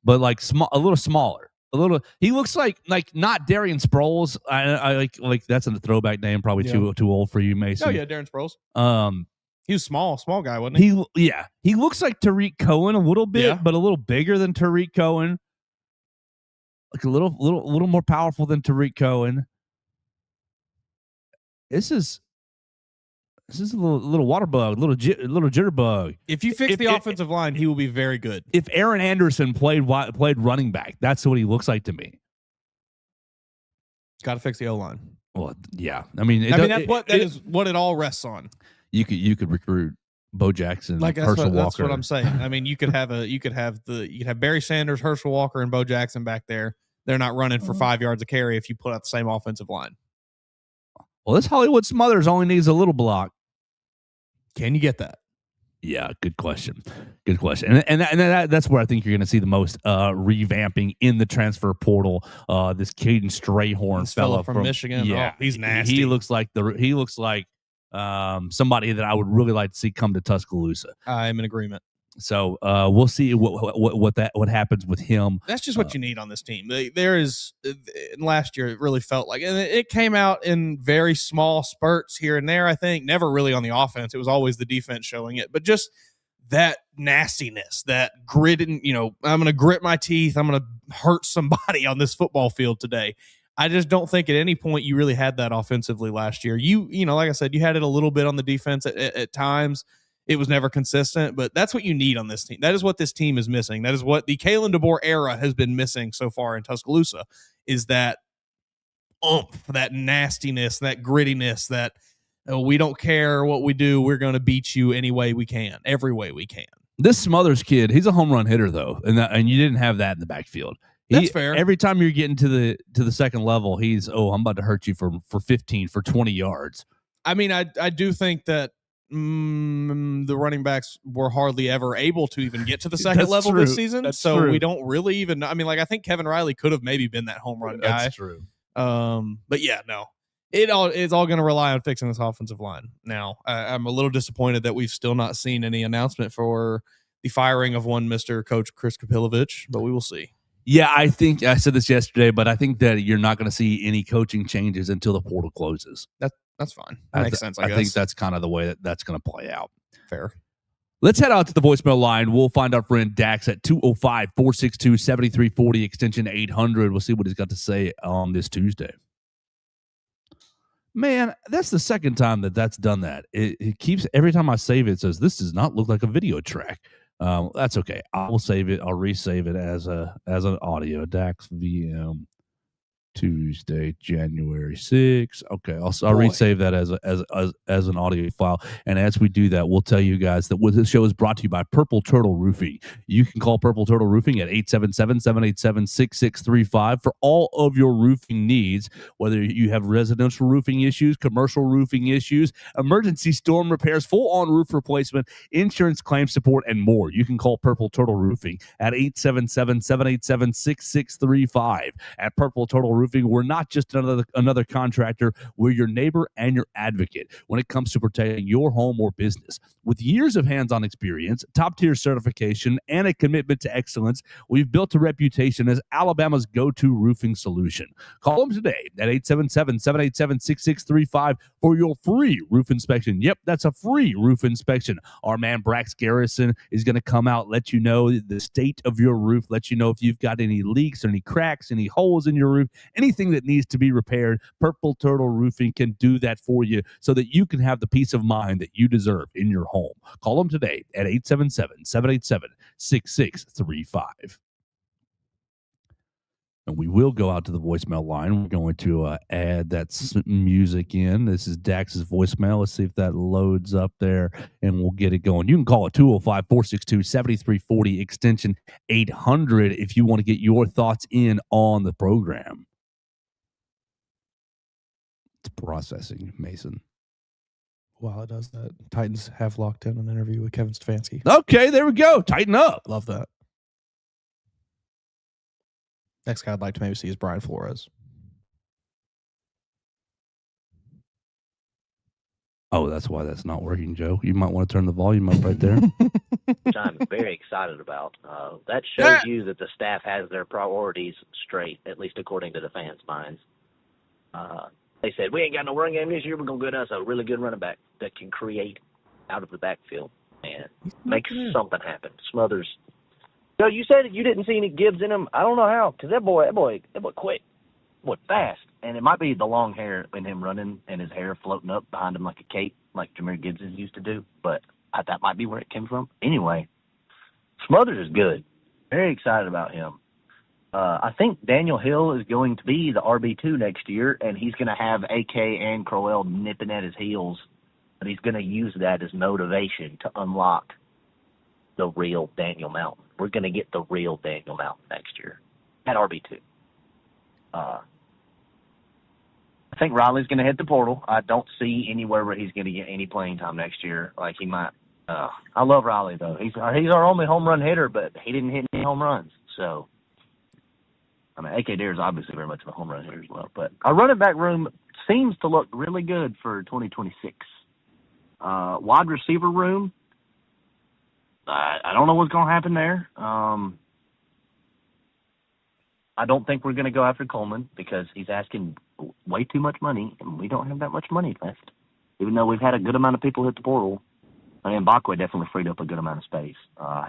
but like a little smaller. He looks like not Darian Sproles. I like that's a throwback name, probably too old for you, Mason. Oh yeah, Darren Sproles. He was small guy, wasn't he? He looks like Tariq Cohen a little bit, but a little bigger than Tariq Cohen. Like a little more powerful than Tariq Cohen. This is a little water bug, little jitterbug. If you fix the offensive line, he will be very good. If Aaron Anderson played running back, that's what he looks like to me. Got to fix the O-line. Well, yeah. I mean, that is what it all rests on. You could recruit Bo Jackson, Herschel Walker. That's what I'm saying. I mean, you could have Barry Sanders, Herschel Walker, and Bo Jackson back there. They're not running for 5 yards a carry if you put out the same offensive line. Well, this Hollywood Smothers only needs a little block. Can you get that? Yeah, good question. And that's where I think you're going to see the most revamping in the transfer portal. This Caden Strayhorn fella from Michigan. Yeah, he's nasty. He looks like somebody that I would really like to see come to Tuscaloosa. I'm in agreement. So we'll see what happens with him. That's just what you need on this team. Last year it really felt like, and it came out in very small spurts here and there. I think never really on the offense. It was always the defense showing it, but just that nastiness, that grit, and I'm going to grit my teeth. I'm going to hurt somebody on this football field today. I just don't think at any point you really had that offensively last year. Like I said, you had it a little bit on the defense at times. It was never consistent, but that's what you need on this team. That is what this team is missing. That is what the Kalen DeBoer era has been missing so far in Tuscaloosa, is that oomph, that nastiness, that grittiness, that we don't care what we do. We're going to beat you any way we can, every way we can. This Smothers kid, he's a home run hitter, though, and you didn't have that in the backfield. That's fair. Every time you're getting to the second level, he's, I'm about to hurt you for 15, for 20 yards. I mean, I do think that the running backs were hardly ever able to even get to the second level this season. That's true. We don't really even, I think Kevin Riley could have maybe been that home run guy. That's true. But yeah, no, it's all going to rely on fixing this offensive line. Now, I'm a little disappointed that we've still not seen any announcement for the firing of one Mr. Coach Chris Kapilovich, but we will see. Yeah, I think I said this yesterday, but I think that you're not going to see any coaching changes until the portal closes. That's fine. That makes sense, I guess. I think that's kind of the way that's going to play out. Fair. Let's head out to the voicemail line. We'll find our friend Dax at 205-462-7340, extension 800. We'll see what he's got to say on this Tuesday. Man, that's the second time that's done that. It keeps, every time I save it, it says, this does not look like a video track. That's okay. I will save it. I'll resave it as an audio. Dax VM Tuesday, January 6th. Okay, I'll resave that as an audio file. And as we do that, we'll tell you guys that this show is brought to you by Purple Turtle Roofing. You can call Purple Turtle Roofing at 877-787-6635 for all of your roofing needs, whether you have residential roofing issues, commercial roofing issues, emergency storm repairs, full-on roof replacement, insurance claim support, and more. You can call Purple Turtle Roofing at 877-787-6635. At Purple Turtle Roofing, Roofing, we're not just another contractor. We're your neighbor and your advocate when it comes to protecting your home or business. With years of hands-on experience, top-tier certification, and a commitment to excellence, we've built a reputation as Alabama's go-to roofing solution. Call them today at 877-787-6635 for your free roof inspection. Yep, that's a free roof inspection. Our man Brax Garrison is going to come out, let you know the state of your roof, let you know if you've got any leaks or any cracks, any holes in your roof, anything that needs to be repaired. Purple Turtle Roofing can do that for you so that you can have the peace of mind that you deserve in your home. Call them today at 877-787-6635. And we will go out to the voicemail line. We're going to add that music in. This is Dax's voicemail. Let's see if that loads up there, and we'll get it going. You can call it 205-462-7340, extension 800, if you want to get your thoughts in on the program. It's processing, Mason. While it does that, Titans have locked in an interview with Kevin Stefanski. Okay, there we go. Tighten up. Love that. Next guy I'd like to maybe see is Brian Flores. Oh, that's why that's not working, Joe. You might want to turn the volume up right there. Which I'm very excited about. That shows you that the staff has their priorities straight, at least according to the fans' minds. They said, we ain't got no run game this year. We're going to get us a really good running back that can create out of the backfield and make something happen. Smothers. Joe, you said you didn't see any Gibbs in him. I don't know how, because that boy quick, boy fast, and it might be the long hair in him running and his hair floating up behind him like a cape, like Jahmyr Gibbs used to do. But that might be where it came from. Anyway, Smothers is good. Very excited about him. I think Daniel Hill is going to be the RB2 next year, and he's going to have AK and Crowell nipping at his heels, but he's going to use that as motivation to unlock the real Daniel Mountain. We're going to get the real Daniel Mountain next year at RB2. I think Riley's going to hit the portal. I don't see anywhere where he's going to get any playing time next year. Like he might. I love Riley, though. He's our only home run hitter, but he didn't hit any home runs. So, I mean, AK Dare is obviously very much of a home run hitter as well. But our running back room seems to look really good for 2026. Wide receiver room, I don't know what's going to happen there. I don't think we're going to go after Coleman because he's asking way too much money, and we don't have that much money left. Even though we've had a good amount of people hit the portal, and Mbakwe definitely freed up a good amount of space.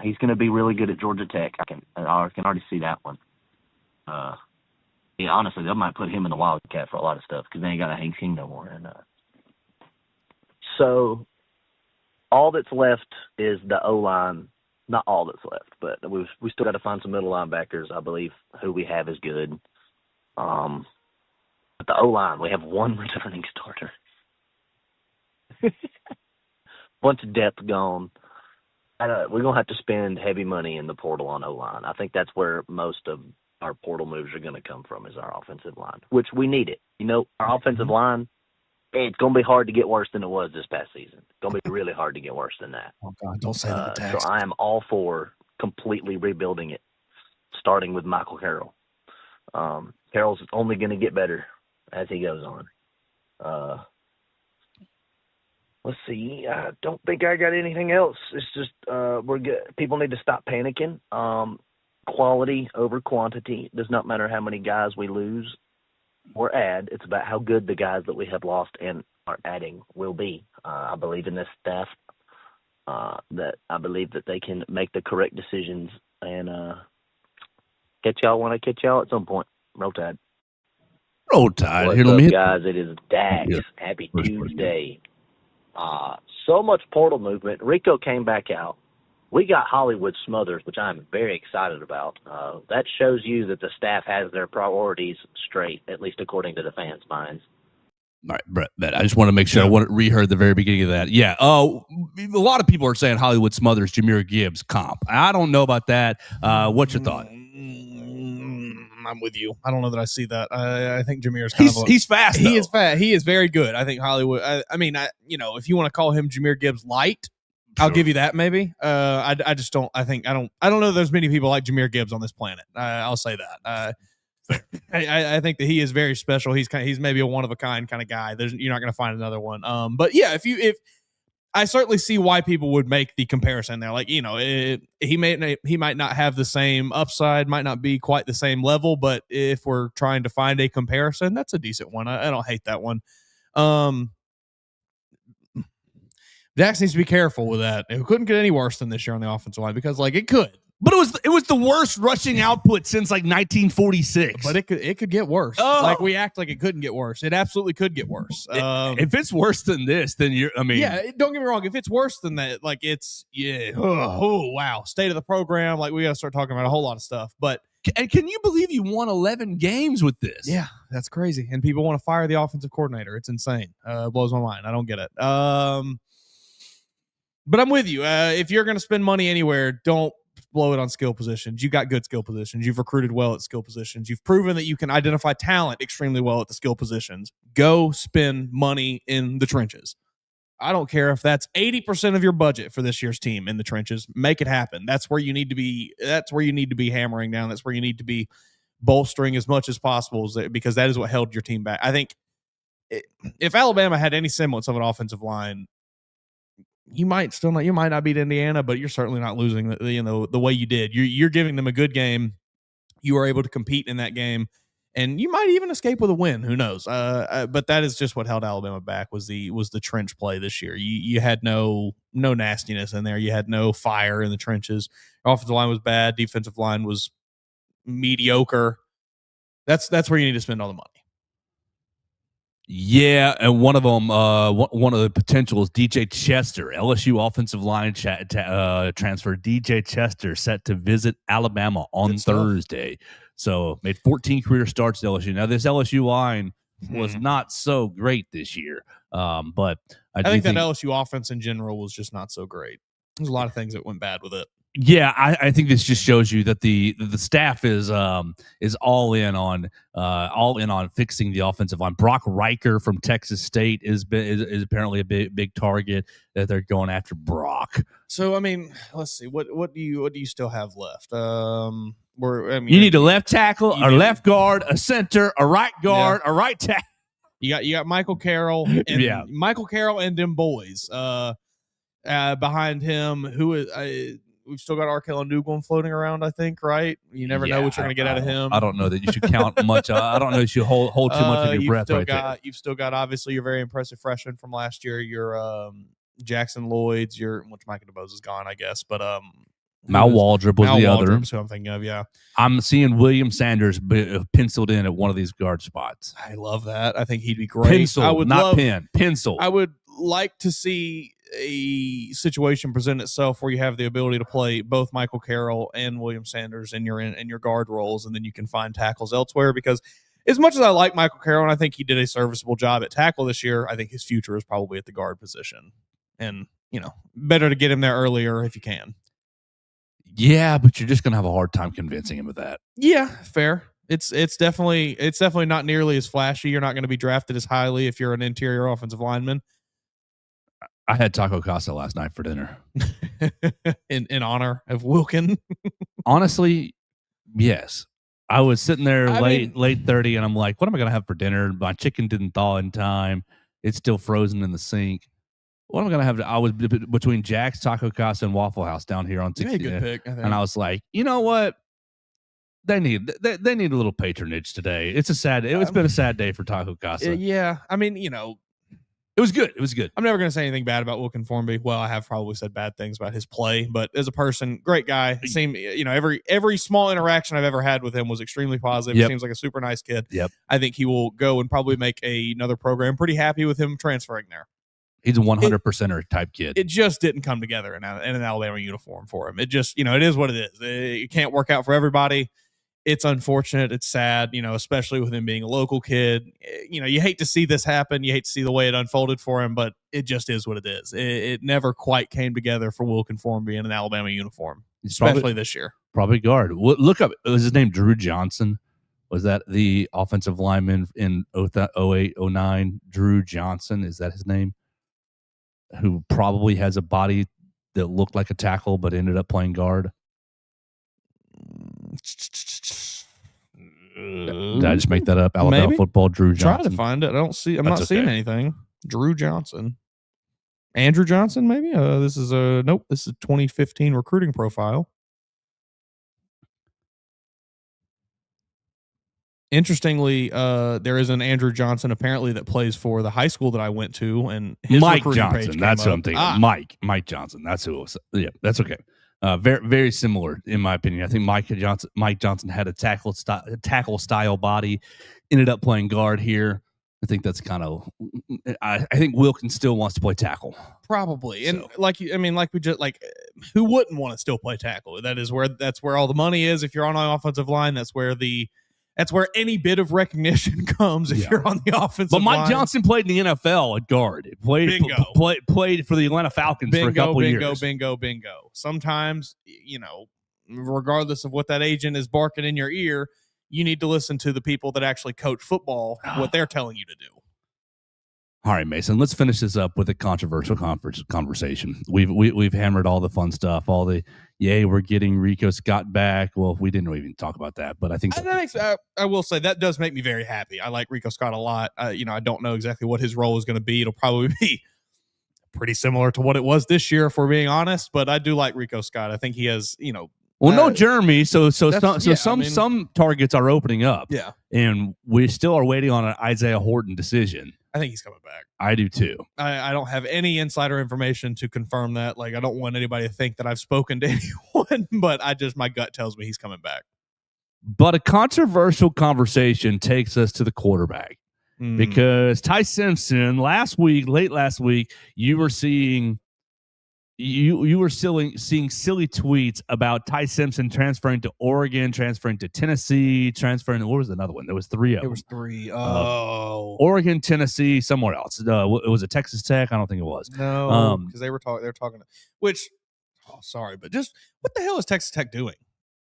He's going to be really good at Georgia Tech. I can already see that one. Honestly, they might put him in the Wildcat for a lot of stuff because they ain't got a Hank King no more. And so all that's left is the O-line. Not all that's left, but we still got to find some middle linebackers. I believe who we have is good. But the O-line, we have one returning starter. Bunch of depth gone. We're going to have to spend heavy money in the portal on O-line. I think that's where most of our portal moves are going to come from is our offensive line, which we need it. You know, our offensive line, it's going to be hard to get worse than it was this past season. It's going to be really hard to get worse than that. Oh, God, don't say that. So I am all for completely rebuilding it, starting with Michael Carroll. Carroll's only going to get better as he goes on. Let's see. I don't think I got anything else. It's just we're good. People need to stop panicking. Quality over quantity. It does not matter how many guys we lose or add. It's about how good the guys that we have lost and are adding will be. I believe in this staff. That I believe that they can make the correct decisions and catch y'all when I catch y'all at some point. Roll Tide. Roll Tide. What's Here, up, let me hit. guys? It is Dax. Yeah. Happy Tuesday. So much portal movement. Rico came back out. We got Hollywood Smothers, which I'm very excited about. That shows you that the staff has their priorities straight, at least according to the fans' minds. All right, Brett, I just want to make sure I reheard the very beginning of that. Yeah. Oh, a lot of people are saying Hollywood Smothers, Jahmyr Gibbs comp. I don't know about that. What's your thought? I'm with you. I don't know that I see that. I think Jahmyr's kind of he's fast. He is fast. He is very good. I think Hollywood. I mean, if you want to call him Jahmyr Gibbs light, sure. I'll give you that maybe. I just don't. I don't know. There's many people like Jahmyr Gibbs on this planet. I'll say that. I think that he is very special. He's maybe a one of a kind kind of guy. You're not going to find another one. But yeah, if I certainly see why people would make the comparison there. Like, you know, he might not have the same upside, might not be quite the same level, but if we're trying to find a comparison, that's a decent one. I don't hate that one. Dax needs to be careful with that. It couldn't get any worse than this year on the offensive line because, like, it could. But it was the worst rushing output since like 1946. But it could get worse. Oh. Like, we act like it couldn't get worse. It absolutely could get worse. If it's worse than this, then yeah. Don't get me wrong. If it's worse than that, like oh wow, state of the program. Like, we got to start talking about a whole lot of stuff. But can you believe you won 11 games with this? Yeah, that's crazy. And people want to fire the offensive coordinator. It's insane. Blows my mind. I don't get it. But I'm with you. If you're going to spend money anywhere, don't blow it on skill positions. You got good skill positions. You've recruited well at skill positions. You've proven that you can identify talent extremely well at the skill positions. Go spend money in the trenches. I don't care if that's 80% of your budget for this year's team in the trenches. Make it happen. That's where you need to be. That's where you need to be hammering down. That's where you need to be bolstering as much as possible, because that is what held your team back. I think if Alabama had any semblance of an offensive line, you might not beat Indiana, but you're certainly not losing the way you did. You're giving them a good game. You were able to compete in that game, and you might even escape with a win. Who knows? But that is just what held Alabama back was the trench play this year. You had no nastiness in there. You had no fire in the trenches. Your offensive line was bad. Defensive line was mediocre. That's where you need to spend all the money. Yeah, and one of them, one of the potentials, DJ Chester, LSU offensive line transfer. DJ Chester set to visit Alabama on Thursday. So made 14 career starts at LSU. Now this LSU line was not so great this year, but I think that LSU offense in general was just not so great. There's a lot of things that went bad with it. Yeah, I think this just shows you that the staff is all in on fixing the offensive line. Brock Riker from Texas State is apparently a big target that they're going after Brock. So I mean, let's see what do you still have left? You need a left tackle, a left guard, a center, a right guard, a right tackle. You got Michael Carroll and Michael Carroll and them boys behind him. Who is we've still got Arkell Nugent floating around, I think, right? You never know what you're going to get out of him. I don't know that you should count much. I don't know that you hold too much of your breath there. You've still got, obviously, your very impressive freshman from last year, your Jackson Lloyd's, which Micah DeBose is gone, I guess, but Mal Waldrop was the other. Who I'm thinking of, yeah. I'm seeing William Sanders penciled in at one of these guard spots. I love that. I think he'd be great. Pencil. I would like to see a situation present itself where you have the ability to play both Michael Carroll and William Sanders in your guard roles, and then you can find tackles elsewhere. Because as much as I like Michael Carroll, and I think he did a serviceable job at tackle this year, I think his future is probably at the guard position. And, better to get him there earlier if you can. Yeah, but you're just going to have a hard time convincing him of that. Yeah, fair. It's definitely not nearly as flashy. You're not going to be drafted as highly if you're an interior offensive lineman. I had taco casa last night for dinner. in honor of Wilkin. Honestly, yes. I was sitting there late 30, and I'm like, what am I going to have for dinner? My chicken didn't thaw in time. It's still frozen in the sink. What am I going to have? I was between Jack's, Taco Casa, and Waffle House down here on 60. Good pick, I think. And I was like, you know what? They need a little patronage today. It's been a sad day for Taco Casa. Yeah. I mean, it was good. It was good. I'm never going to say anything bad about Wilkin Formby. Well, I have probably said bad things about his play, but as a person, great guy. Every small interaction I've ever had with him was extremely positive. Yep. He seems like a super nice kid. Yep. I think he will go and probably make another program pretty happy with him transferring there. He's a 100%er type kid. It just didn't come together in an Alabama uniform for him. It just, it is what it is. It can't work out for everybody. It's unfortunate. It's sad, especially with him being a local kid. You hate to see this happen. You hate to see the way it unfolded for him, but it just is what it is. It never quite came together for Wilkin Formby in an Alabama uniform, especially this year. Probably guard. Look up. Was his name Drew Johnson? Was that the offensive lineman in 08, 09? Drew Johnson, is that his name? Who probably has a body that looked like a tackle but ended up playing guard. Did I just make that up? Alabama Maybe. football, Drew Johnson. Try to find it. I'm That's not seeing okay. anything. Drew Johnson. Andrew Johnson, maybe? This is nope. This is 2015 recruiting profile. Interestingly, there is an Andrew Johnson apparently that plays for the high school that I went to, and his Mike recruiting Johnson. page came That's what up. I'm thinking. Mike Johnson. That's who it was. Yeah, that's okay. Very, very similar in my opinion. I think Mike Johnson had a tackle style body, ended up playing guard here. I think that's kind of. I think Wilkins still wants to play tackle. Probably, and who wouldn't want to still play tackle? That's where all the money is. If you're on an offensive line, that's where any bit of recognition comes. If you're on the offensive line. But Mike Johnson played in the NFL at guard. Played for the Atlanta Falcons for a couple years. Bingo. Sometimes, regardless of what that agent is barking in your ear, you need to listen to the people that actually coach football, what they're telling you to do. All right, Mason, let's finish this up with a controversial conversation. We've hammered all the fun stuff, all the, we're getting Rico Scott back. Well, we didn't even talk about that, but I think I will say that does make me very happy. I like Rico Scott a lot. I don't know exactly what his role is going to be. It'll probably be pretty similar to what it was this year, if we're being honest, but I do like Rico Scott. I think he has, no Jeremy, so some targets are opening up. Yeah. And we still are waiting on an Isaiah Horton decision. I think he's coming back. I do too. I don't have any insider information to confirm that. Like, I don't want anybody to think that I've spoken to anyone, but my gut tells me he's coming back. But a controversial conversation takes us to the quarterback because Ty Simpson late last week, you were seeing silly tweets about Ty Simpson transferring to Oregon, transferring to Tennessee, transferring. What was another one? There was three of them. There was three. Oregon, Tennessee, somewhere else. It was a Texas Tech. I don't think it was. No, because they were talking. Which, sorry, but just what the hell is Texas Tech doing?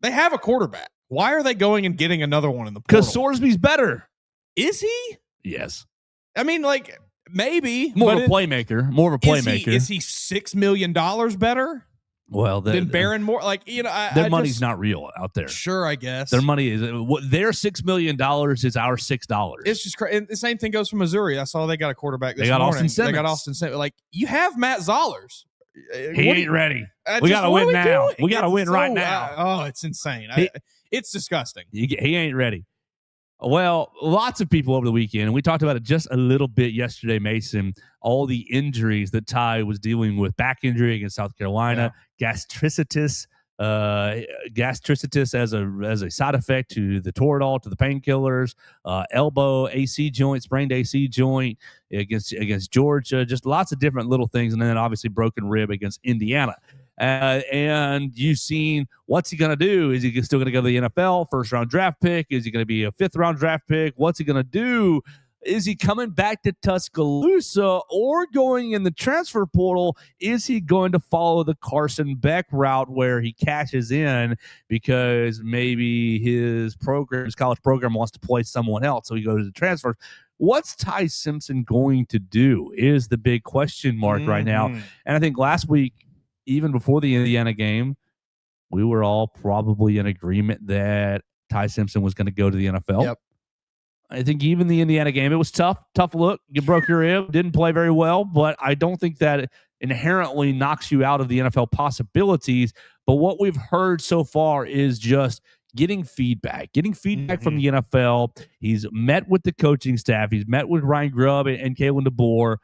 They have a quarterback. Why are they going and getting another one in the portal? Because Sorsby's better. Is he? Yes. I mean, like. Maybe more of a playmaker. Is he $6 million better? Well, than Barron Moore, their money's not real out there. Sure, I guess their money is their $6 million is our $6. It's just crazy. And the same thing goes for Missouri. I saw they got a quarterback. They got Austin Simmons. They got Austin Simmons. Like, you have Matt Zollers. He ain't ready. We got to win now. We got to win right now. It's insane. It's disgusting. He ain't ready. Well, lots of people over the weekend, and we talked about it just a little bit yesterday, Mason, all the injuries that Ty was dealing with, back injury against South Carolina, gastricitis as a side effect to the Toradol, to the painkillers, elbow, AC joint, sprained AC joint against Georgia, just lots of different little things, and then obviously broken rib against Indiana. And you've seen, what's he going to do? Is he still going to go to the NFL, first-round draft pick? Is he going to be a fifth-round draft pick? What's he going to do? Is he coming back to Tuscaloosa or going in the transfer portal? Is he going to follow the Carson Beck route where he cashes in because maybe his college program wants to play someone else, so he goes to the transfer? What's Ty Simpson going to do is the big question mark right now. And I think last week, even before the Indiana game, we were all probably in agreement that Ty Simpson was going to go to the NFL. Yep. I think even the Indiana game, it was tough look. You broke your rib, didn't play very well, but I don't think that inherently knocks you out of the NFL possibilities. But what we've heard so far is just getting feedback from the NFL. He's met with the coaching staff. He's met with Ryan Grubb and Kalen DeBoer.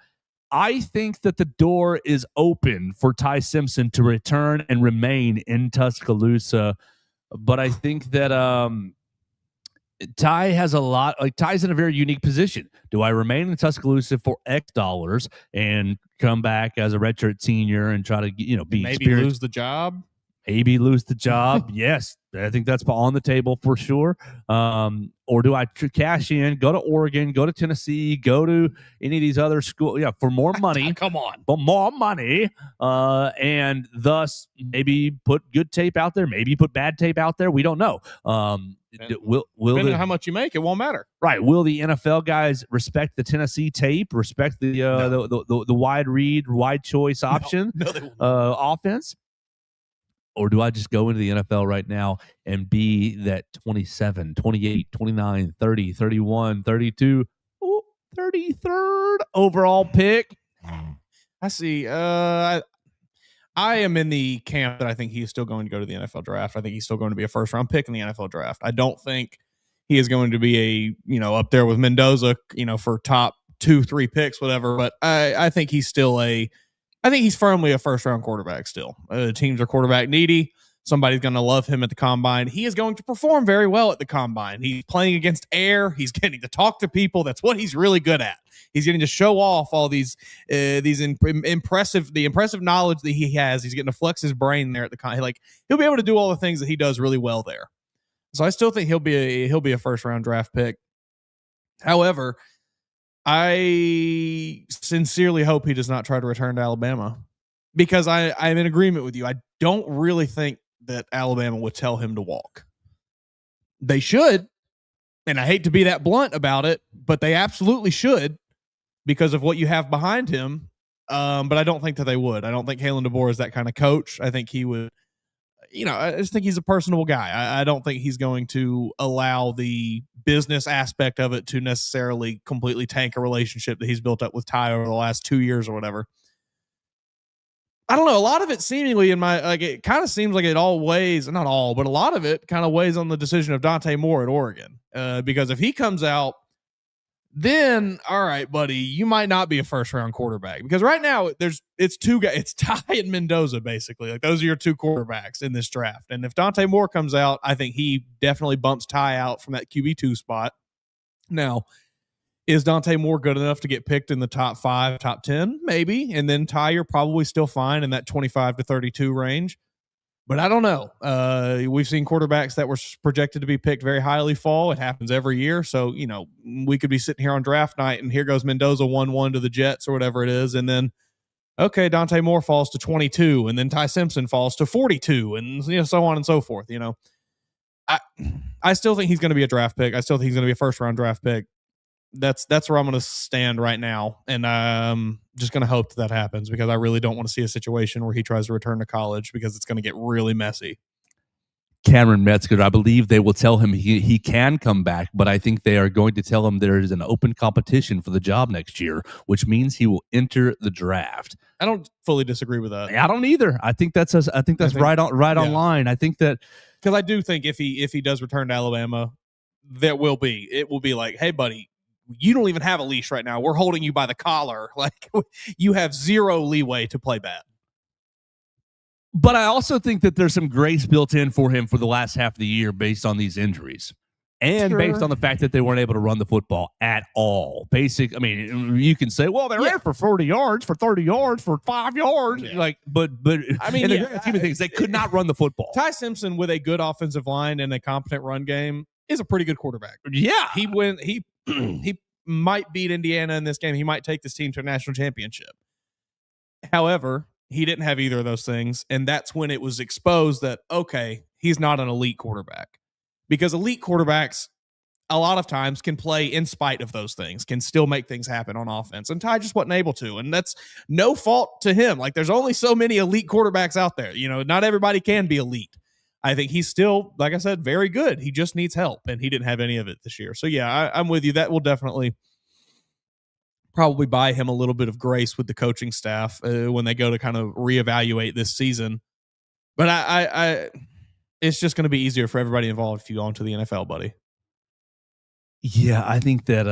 I think that the door is open for Ty Simpson to return and remain in Tuscaloosa. But I think that Ty has Ty's in a very unique position. Do I remain in Tuscaloosa for X dollars and come back as a redshirt senior and try to, be maybe lose the job? Maybe lose the job. Yes, I think that's on the table for sure. Or do I cash in, go to Oregon, go to Tennessee, go to any of these other schools? Yeah, for more money. Come on, for more money, and thus maybe put good tape out there, maybe put bad tape out there. We don't know. Will depending on how much you make, it won't matter. Right? Will the NFL guys respect the Tennessee tape? Respect the wide read, wide choice option no, they won't. Offense? Or do I just go into the NFL right now and be that 27, 28, 29, 30, 31, 32, 33rd overall pick? I see. I am in the camp that I think he is still going to go to the NFL draft. I think he's still going to be a first round pick in the NFL draft. I don't think he is going to be up there with Mendoza, for top 2-3 picks, whatever. But I think he's still I think he's firmly a first round quarterback still. Teams are quarterback needy. Somebody's going to love him at the combine. He is going to perform very well at the combine. He's playing against air. He's getting to talk to people. That's what he's really good at. He's getting to show off all these impressive knowledge that he has. He's getting to flex his brain there at the he'll be able to do all the things that he does really well there. So I still think he'll be a first round draft pick. However, I sincerely hope he does not try to return to Alabama, because I'm in agreement with you. I don't really think that Alabama would tell him to walk. They should, and I hate to be that blunt about it, but they absolutely should, because of what you have behind him. But I don't think that they would. I don't think Kalen DeBoer is that kind of coach. I think he would, I just think he's a personable guy. I don't think he's going to allow the business aspect of it to necessarily completely tank a relationship that he's built up with Ty over the last 2 years or whatever. I don't know. A lot of it seemingly it kind of seems like it all weighs, not all, but a lot of it kind of weighs on the decision of Dante Moore at Oregon. Because if he comes out, then all right, buddy, you might not be a first round quarterback, because right now it's two guys, it's Ty and Mendoza basically. Like, those are your two quarterbacks in this draft. And if Dante Moore comes out, I think he definitely bumps Ty out from that QB2 spot. Now, is Dante Moore good enough to get picked in the top 5, top 10? Maybe. And then Ty, you're probably still fine in that 25 to 32 range. But I don't know. We've seen quarterbacks that were projected to be picked very highly fall. It happens every year. So, we could be sitting here on draft night and here goes Mendoza 1-1 to the Jets or whatever it is. And then, okay, Dante Moore falls to 22, and then Ty Simpson falls to 42, and so on and so forth. I still think he's going to be a draft pick. I still think he's going to be a first round draft pick. That's where I'm going to stand right now. And I'm just going to hope that happens, because I really don't want to see a situation where he tries to return to college, because it's going to get really messy. Cameron Metzger, I believe they will tell him he can come back, but I think they are going to tell him there is an open competition for the job next year, which means he will enter the draft. I don't fully disagree with that. I don't either. I think that's right on line. I think that, because I do think if he does return to Alabama, it will be like, hey, buddy, you don't even have a leash right now. We're holding you by the collar. Like, you have zero leeway to play bad. But I also think that there's some grace built in for him for the last half of the year based on these injuries. And based on the fact that they weren't able to run the football at all. You can say, well, they ran for 40 yards, for 30 yards, for 5 yards. Yeah. But I mean, in the grand scheme of things, they could not run the football. Ty Simpson, with a good offensive line and a competent run game, is a pretty good quarterback. Yeah. He might beat Indiana in this game. He might take this team to a national championship. However, he didn't have either of those things. And that's when it was exposed that, okay, he's not an elite quarterback. Because elite quarterbacks, a lot of times, can play in spite of those things, can still make things happen on offense. And Ty just wasn't able to. And that's no fault to him. Like, there's only so many elite quarterbacks out there. Not everybody can be elite. I think he's still, like I said, very good. He just needs help, and he didn't have any of it this year. So, yeah, I'm with you. That will definitely probably buy him a little bit of grace with the coaching staff when they go to kind of reevaluate this season. But I it's just going to be easier for everybody involved if you go into the NFL, buddy. Yeah, I think that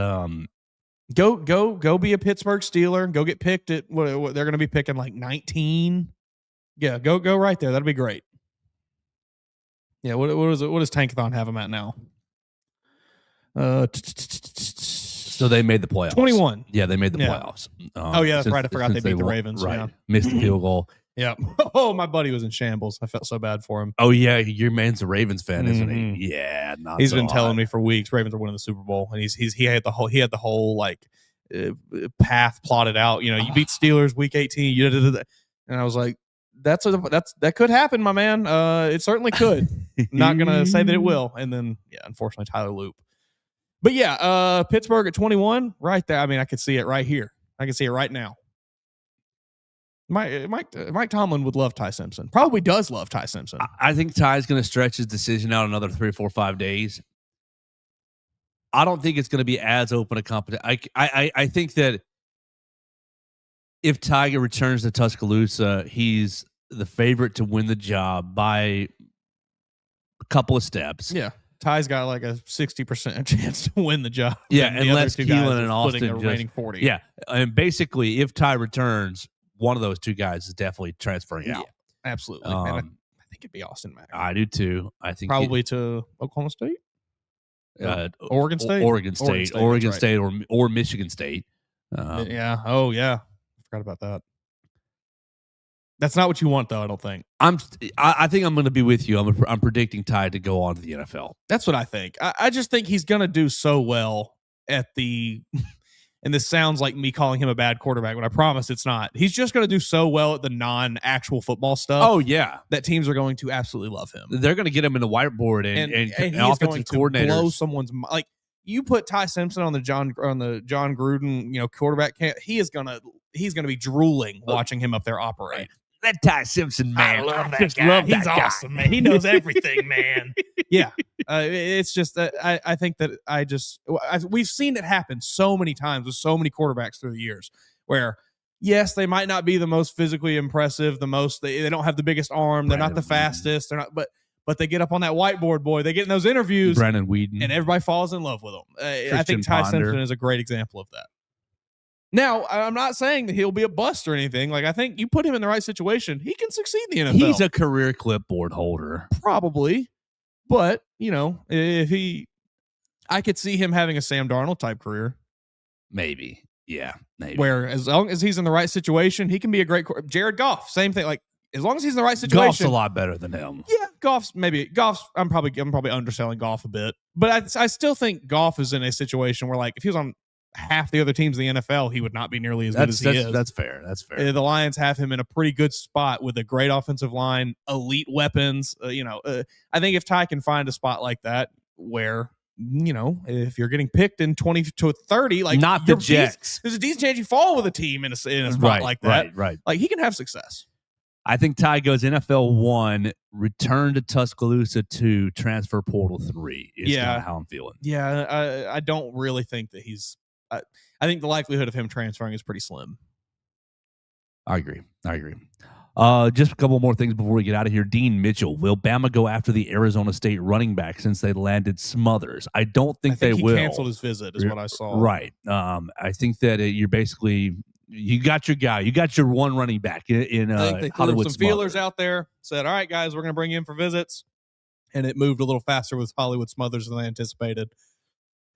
go be a Pittsburgh Steeler. Go get picked at what they're going to be picking, like 19. Yeah, go right there. That'd be great. Yeah, what does Tankathon have him at now? So they made the playoffs. 21. Yeah, they made the playoffs. Oh, yeah, that's right. I forgot they beat the Ravens. Right. Yeah. Missed the field goal. Yeah. Oh, my buddy was in shambles. I felt so bad for him. Oh, yeah. Your man's a Ravens fan, isn't he? Yeah. He's been telling me for weeks Ravens are winning the Super Bowl, and he had the whole like path plotted out. You beat Steelers week 18. And I was like, that could happen, my man. It certainly could. Not gonna say that it will. And then, yeah, unfortunately, Tyler Loop. But yeah, Pittsburgh at 21, right there. I mean, I could see it right here. I can see it right now. Mike Tomlin would love Ty Simpson. Probably does love Ty Simpson. I think Ty's going to stretch his decision out another 3 or 4 or 5 days. I don't think it's going to be as open a competition. I think that if Tiger returns to Tuscaloosa, he's the favorite to win the job by a couple of steps. Yeah. Ty's got like a 60% chance to win the job. Yeah, unless Keelan and Austin the remaining 40. Yeah, and basically, if Ty returns, one of those two guys is definitely transferring out. Yeah, absolutely. And I think it'd be Austin Mack. I do too. I think probably to Oklahoma State, Oregon State, Oregon State, or Michigan State. Yeah. Oh yeah. I forgot about that. That's not what you want, though. I don't think. I think I'm going to be with you. I'm predicting Ty to go on to the NFL. That's what I think. I just think he's going to do so well at the. And this sounds like me calling him a bad quarterback, but I promise it's not. He's just going to do so well at the non-actual football stuff. Oh yeah, that teams are going to absolutely love him. They're going to get him in the whiteboard and he's going to blow someone's mind. Like you put Ty Simpson on the John Gruden quarterback camp, he's going to be drooling watching him up there operate. That Ty Simpson, man. I love that guy. He's awesome, man. He knows everything, man. Yeah. It's just that I think that we've seen it happen so many times with so many quarterbacks through the years where, yes, they might not be the most physically impressive, they don't have the biggest arm, they're not the fastest, they're not, but they get up on that whiteboard, boy. They get in those interviews, Brandon Weeden, and everybody falls in love with them. I think Ty Simpson is a great example of that. Now, I'm not saying that he'll be a bust or anything. Like, I think you put him in the right situation, he can succeed in the NFL. He's a career clipboard holder. Probably. But, I could see him having a Sam Darnold type career. Maybe. Yeah, maybe. Where as long as he's in the right situation, he can be a great Jared Goff, same thing. Like, as long as he's in the right situation. Goff's a lot better than him. Yeah, Goff's I'm probably underselling Goff a bit. But I still think Goff is in a situation where, like, if he was on half the other tems in the NFL, he would not be nearly as good as he is. That's fair. The Lions have him in a pretty good spot with a great offensive line, elite weapons. I think if Ty can find a spot like that where, if you're getting picked in 20 to 30, like not the Jets, there's a decent chance you fall with a team in a spot like that. Right. Like he can have success. I think Ty goes NFL 1, return to Tuscaloosa 2, transfer portal 3 is kind of how I'm feeling. Yeah, I don't really think that he's. I think the likelihood of him transferring is pretty slim. I agree. Just a couple more things before we get out of here. Dean Mitchell, will Bama go after the Arizona State running back since they landed Smothers? I don't think they will. He canceled his visit is what I saw. Right. I think that you're basically you got your guy. You got your one running back in I think they Hollywood threw some feelers out there, said, all right, guys, we're going to bring you in for visits. And it moved a little faster with Hollywood Smothers than they anticipated.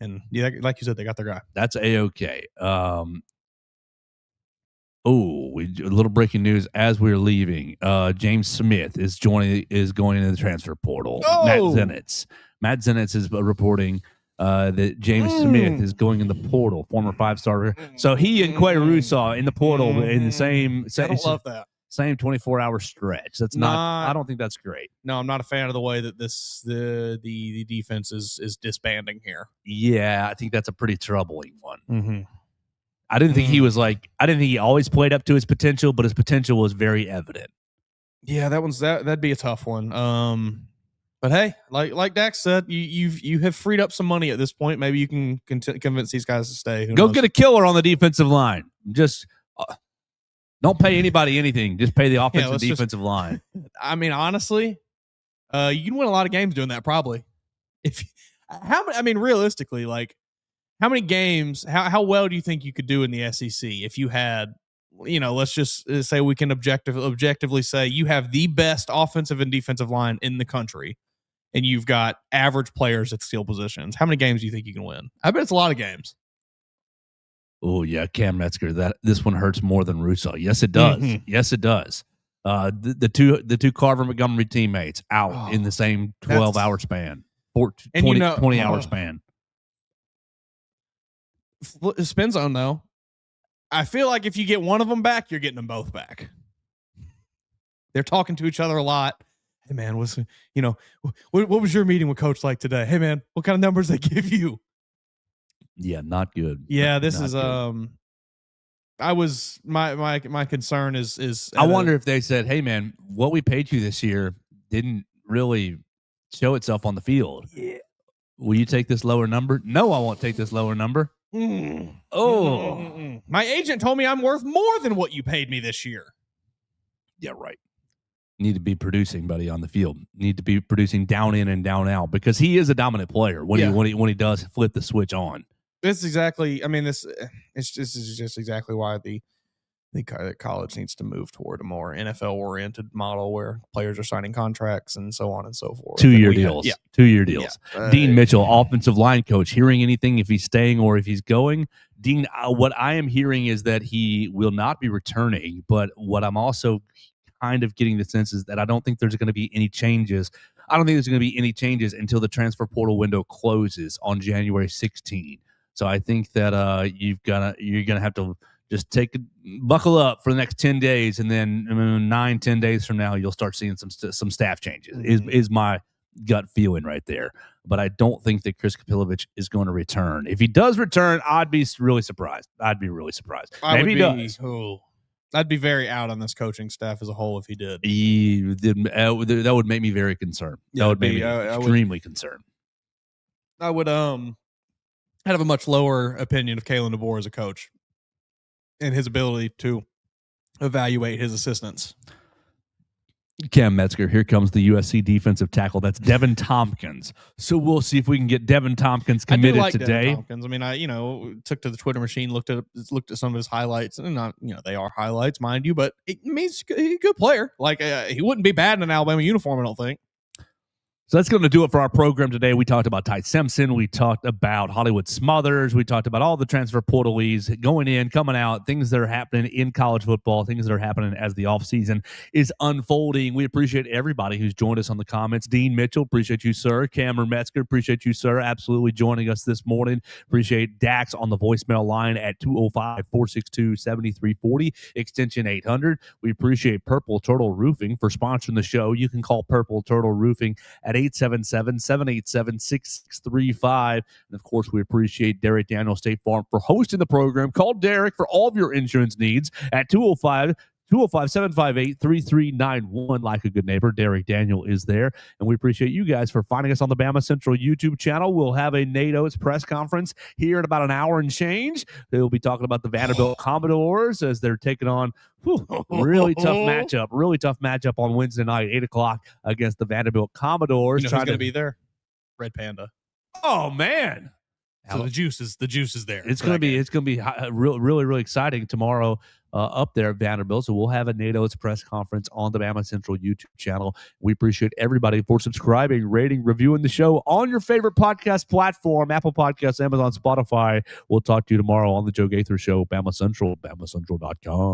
And yeah, like you said, they got their guy. That's A-okay. A little breaking news as we're leaving. James Smith is going into the transfer portal. Oh! Matt Zenitz is reporting that James Smith is going in the portal, former 5-star. So he and Quay Russaw in the portal in the same. I don't love that. Same 24-hour stretch. That's not. I don't think that's great. No, I'm not a fan of the way that the defense is disbanding here. Yeah, I think that's a pretty troubling one. Mm-hmm. I didn't think he was I didn't think he always played up to his potential, but his potential was very evident. Yeah, that'd be a tough one. But hey, like Dax said, you have freed up some money at this point. Maybe you can convince these guys to stay. Go get a killer on the defensive line. Just don't pay anybody anything. Just pay the offensive and defensive line. I mean, honestly, you can win a lot of games doing that. Probably. Realistically, like how many games? How well do you think you could do in the SEC if you had? Let's just say we can objectively say you have the best offensive and defensive line in the country, and you've got average players at skill positions. How many games do you think you can win? I bet it's a lot of games. Oh yeah, Cam Metzger. This one hurts more than Russo. Yes, it does. Mm-hmm. Yes, it does. The two Carver Montgomery teammates out in the same 12-hour span, 20-hour span. Spin zone though. I feel like if you get one of them back, you're getting them both back. They're talking to each other a lot. Hey man, what was your meeting with coach like today? Hey man, what kind of numbers they give you? Yeah, not good. Yeah, this is good. my concern is I wonder if they said, "Hey, man, what we paid you this year didn't really show itself on the field. Yeah. Will you take this lower number?" No, I won't take this lower number. Oh, my agent told me I'm worth more than what you paid me this year. yeah, right. Need to be producing, buddy, on the field. Need to be producing down in and down out because he is a dominant player when he does flip the switch on. This is exactly. I mean, this is just exactly why the college needs to move toward a more NFL oriented model where players are signing contracts and so on and so forth. 2-year deals. 2-year deals. Yeah. Dean Mitchell, offensive line coach, hearing anything if he's staying or if he's going. Dean, what I am hearing is that he will not be returning, but what I'm also kind of getting the sense is that I don't think there's going to be any changes. I don't think there's going to be any changes until the transfer portal window closes on January 16. So I think that you're gonna have to just buckle up for the next 10 days, and then 9-10 days from now you'll start seeing some staff changes. Is my gut feeling right there. But I don't think that Chris Kapilovic is going to return. If he does return, I'd be really surprised. Maybe he does. I'd be very out on this coaching staff as a whole if he did. That would make me very concerned. That would make me extremely concerned. I would have a much lower opinion of Kalen DeBoer as a coach and his ability to evaluate his assistants. Cam Metzger, here comes the USC defensive tackle. That's Devin Tompkins. So we'll see if we can get Devin Tompkins committed today. Devin Tompkins. I mean, I took to the Twitter machine, looked at some of his highlights, and not they are highlights, mind you, but he's a good player. Like he wouldn't be bad in an Alabama uniform, I don't think. So that's going to do it for our program today. We talked about Ty Simpson. We talked about Hollywood Smothers. We talked about all the transfer portalees going in, coming out, things that are happening in college football, things that are happening as the offseason is unfolding. We appreciate everybody who's joined us on the comments. Dean Mitchell, appreciate you, sir. Cameron Metzger, appreciate you, sir. Absolutely joining us this morning. Appreciate Dax on the voicemail line at 205-462-7340, extension 800. We appreciate Purple Turtle Roofing for sponsoring the show. You can call Purple Turtle Roofing at 877-787-6635. And of course, we appreciate Derek Daniel State Farm for hosting the program. Call Derek for all of your insurance needs at 205-758-3391. Like a good neighbor, Derek Daniel is there. And we appreciate you guys for finding us on the BamaCentral YouTube channel. We'll have a NATO's press conference here in about an hour and change. They'll be talking about the Vanderbilt Commodores as they're taking on really tough matchup on Wednesday night, 8 o'clock against the Vanderbilt Commodores. Who's going to be there? Red Panda. Oh, man. So the juice is there. It's going to be really exciting tomorrow up there at Vanderbilt. So we'll have a NATO's press conference on the BamaCentral YouTube channel. We appreciate everybody for subscribing, rating, reviewing the show on your favorite podcast platform, Apple Podcasts, Amazon, Spotify. We'll talk to you tomorrow on the Joe Gaither Show, BamaCentral, BamaCentral.com.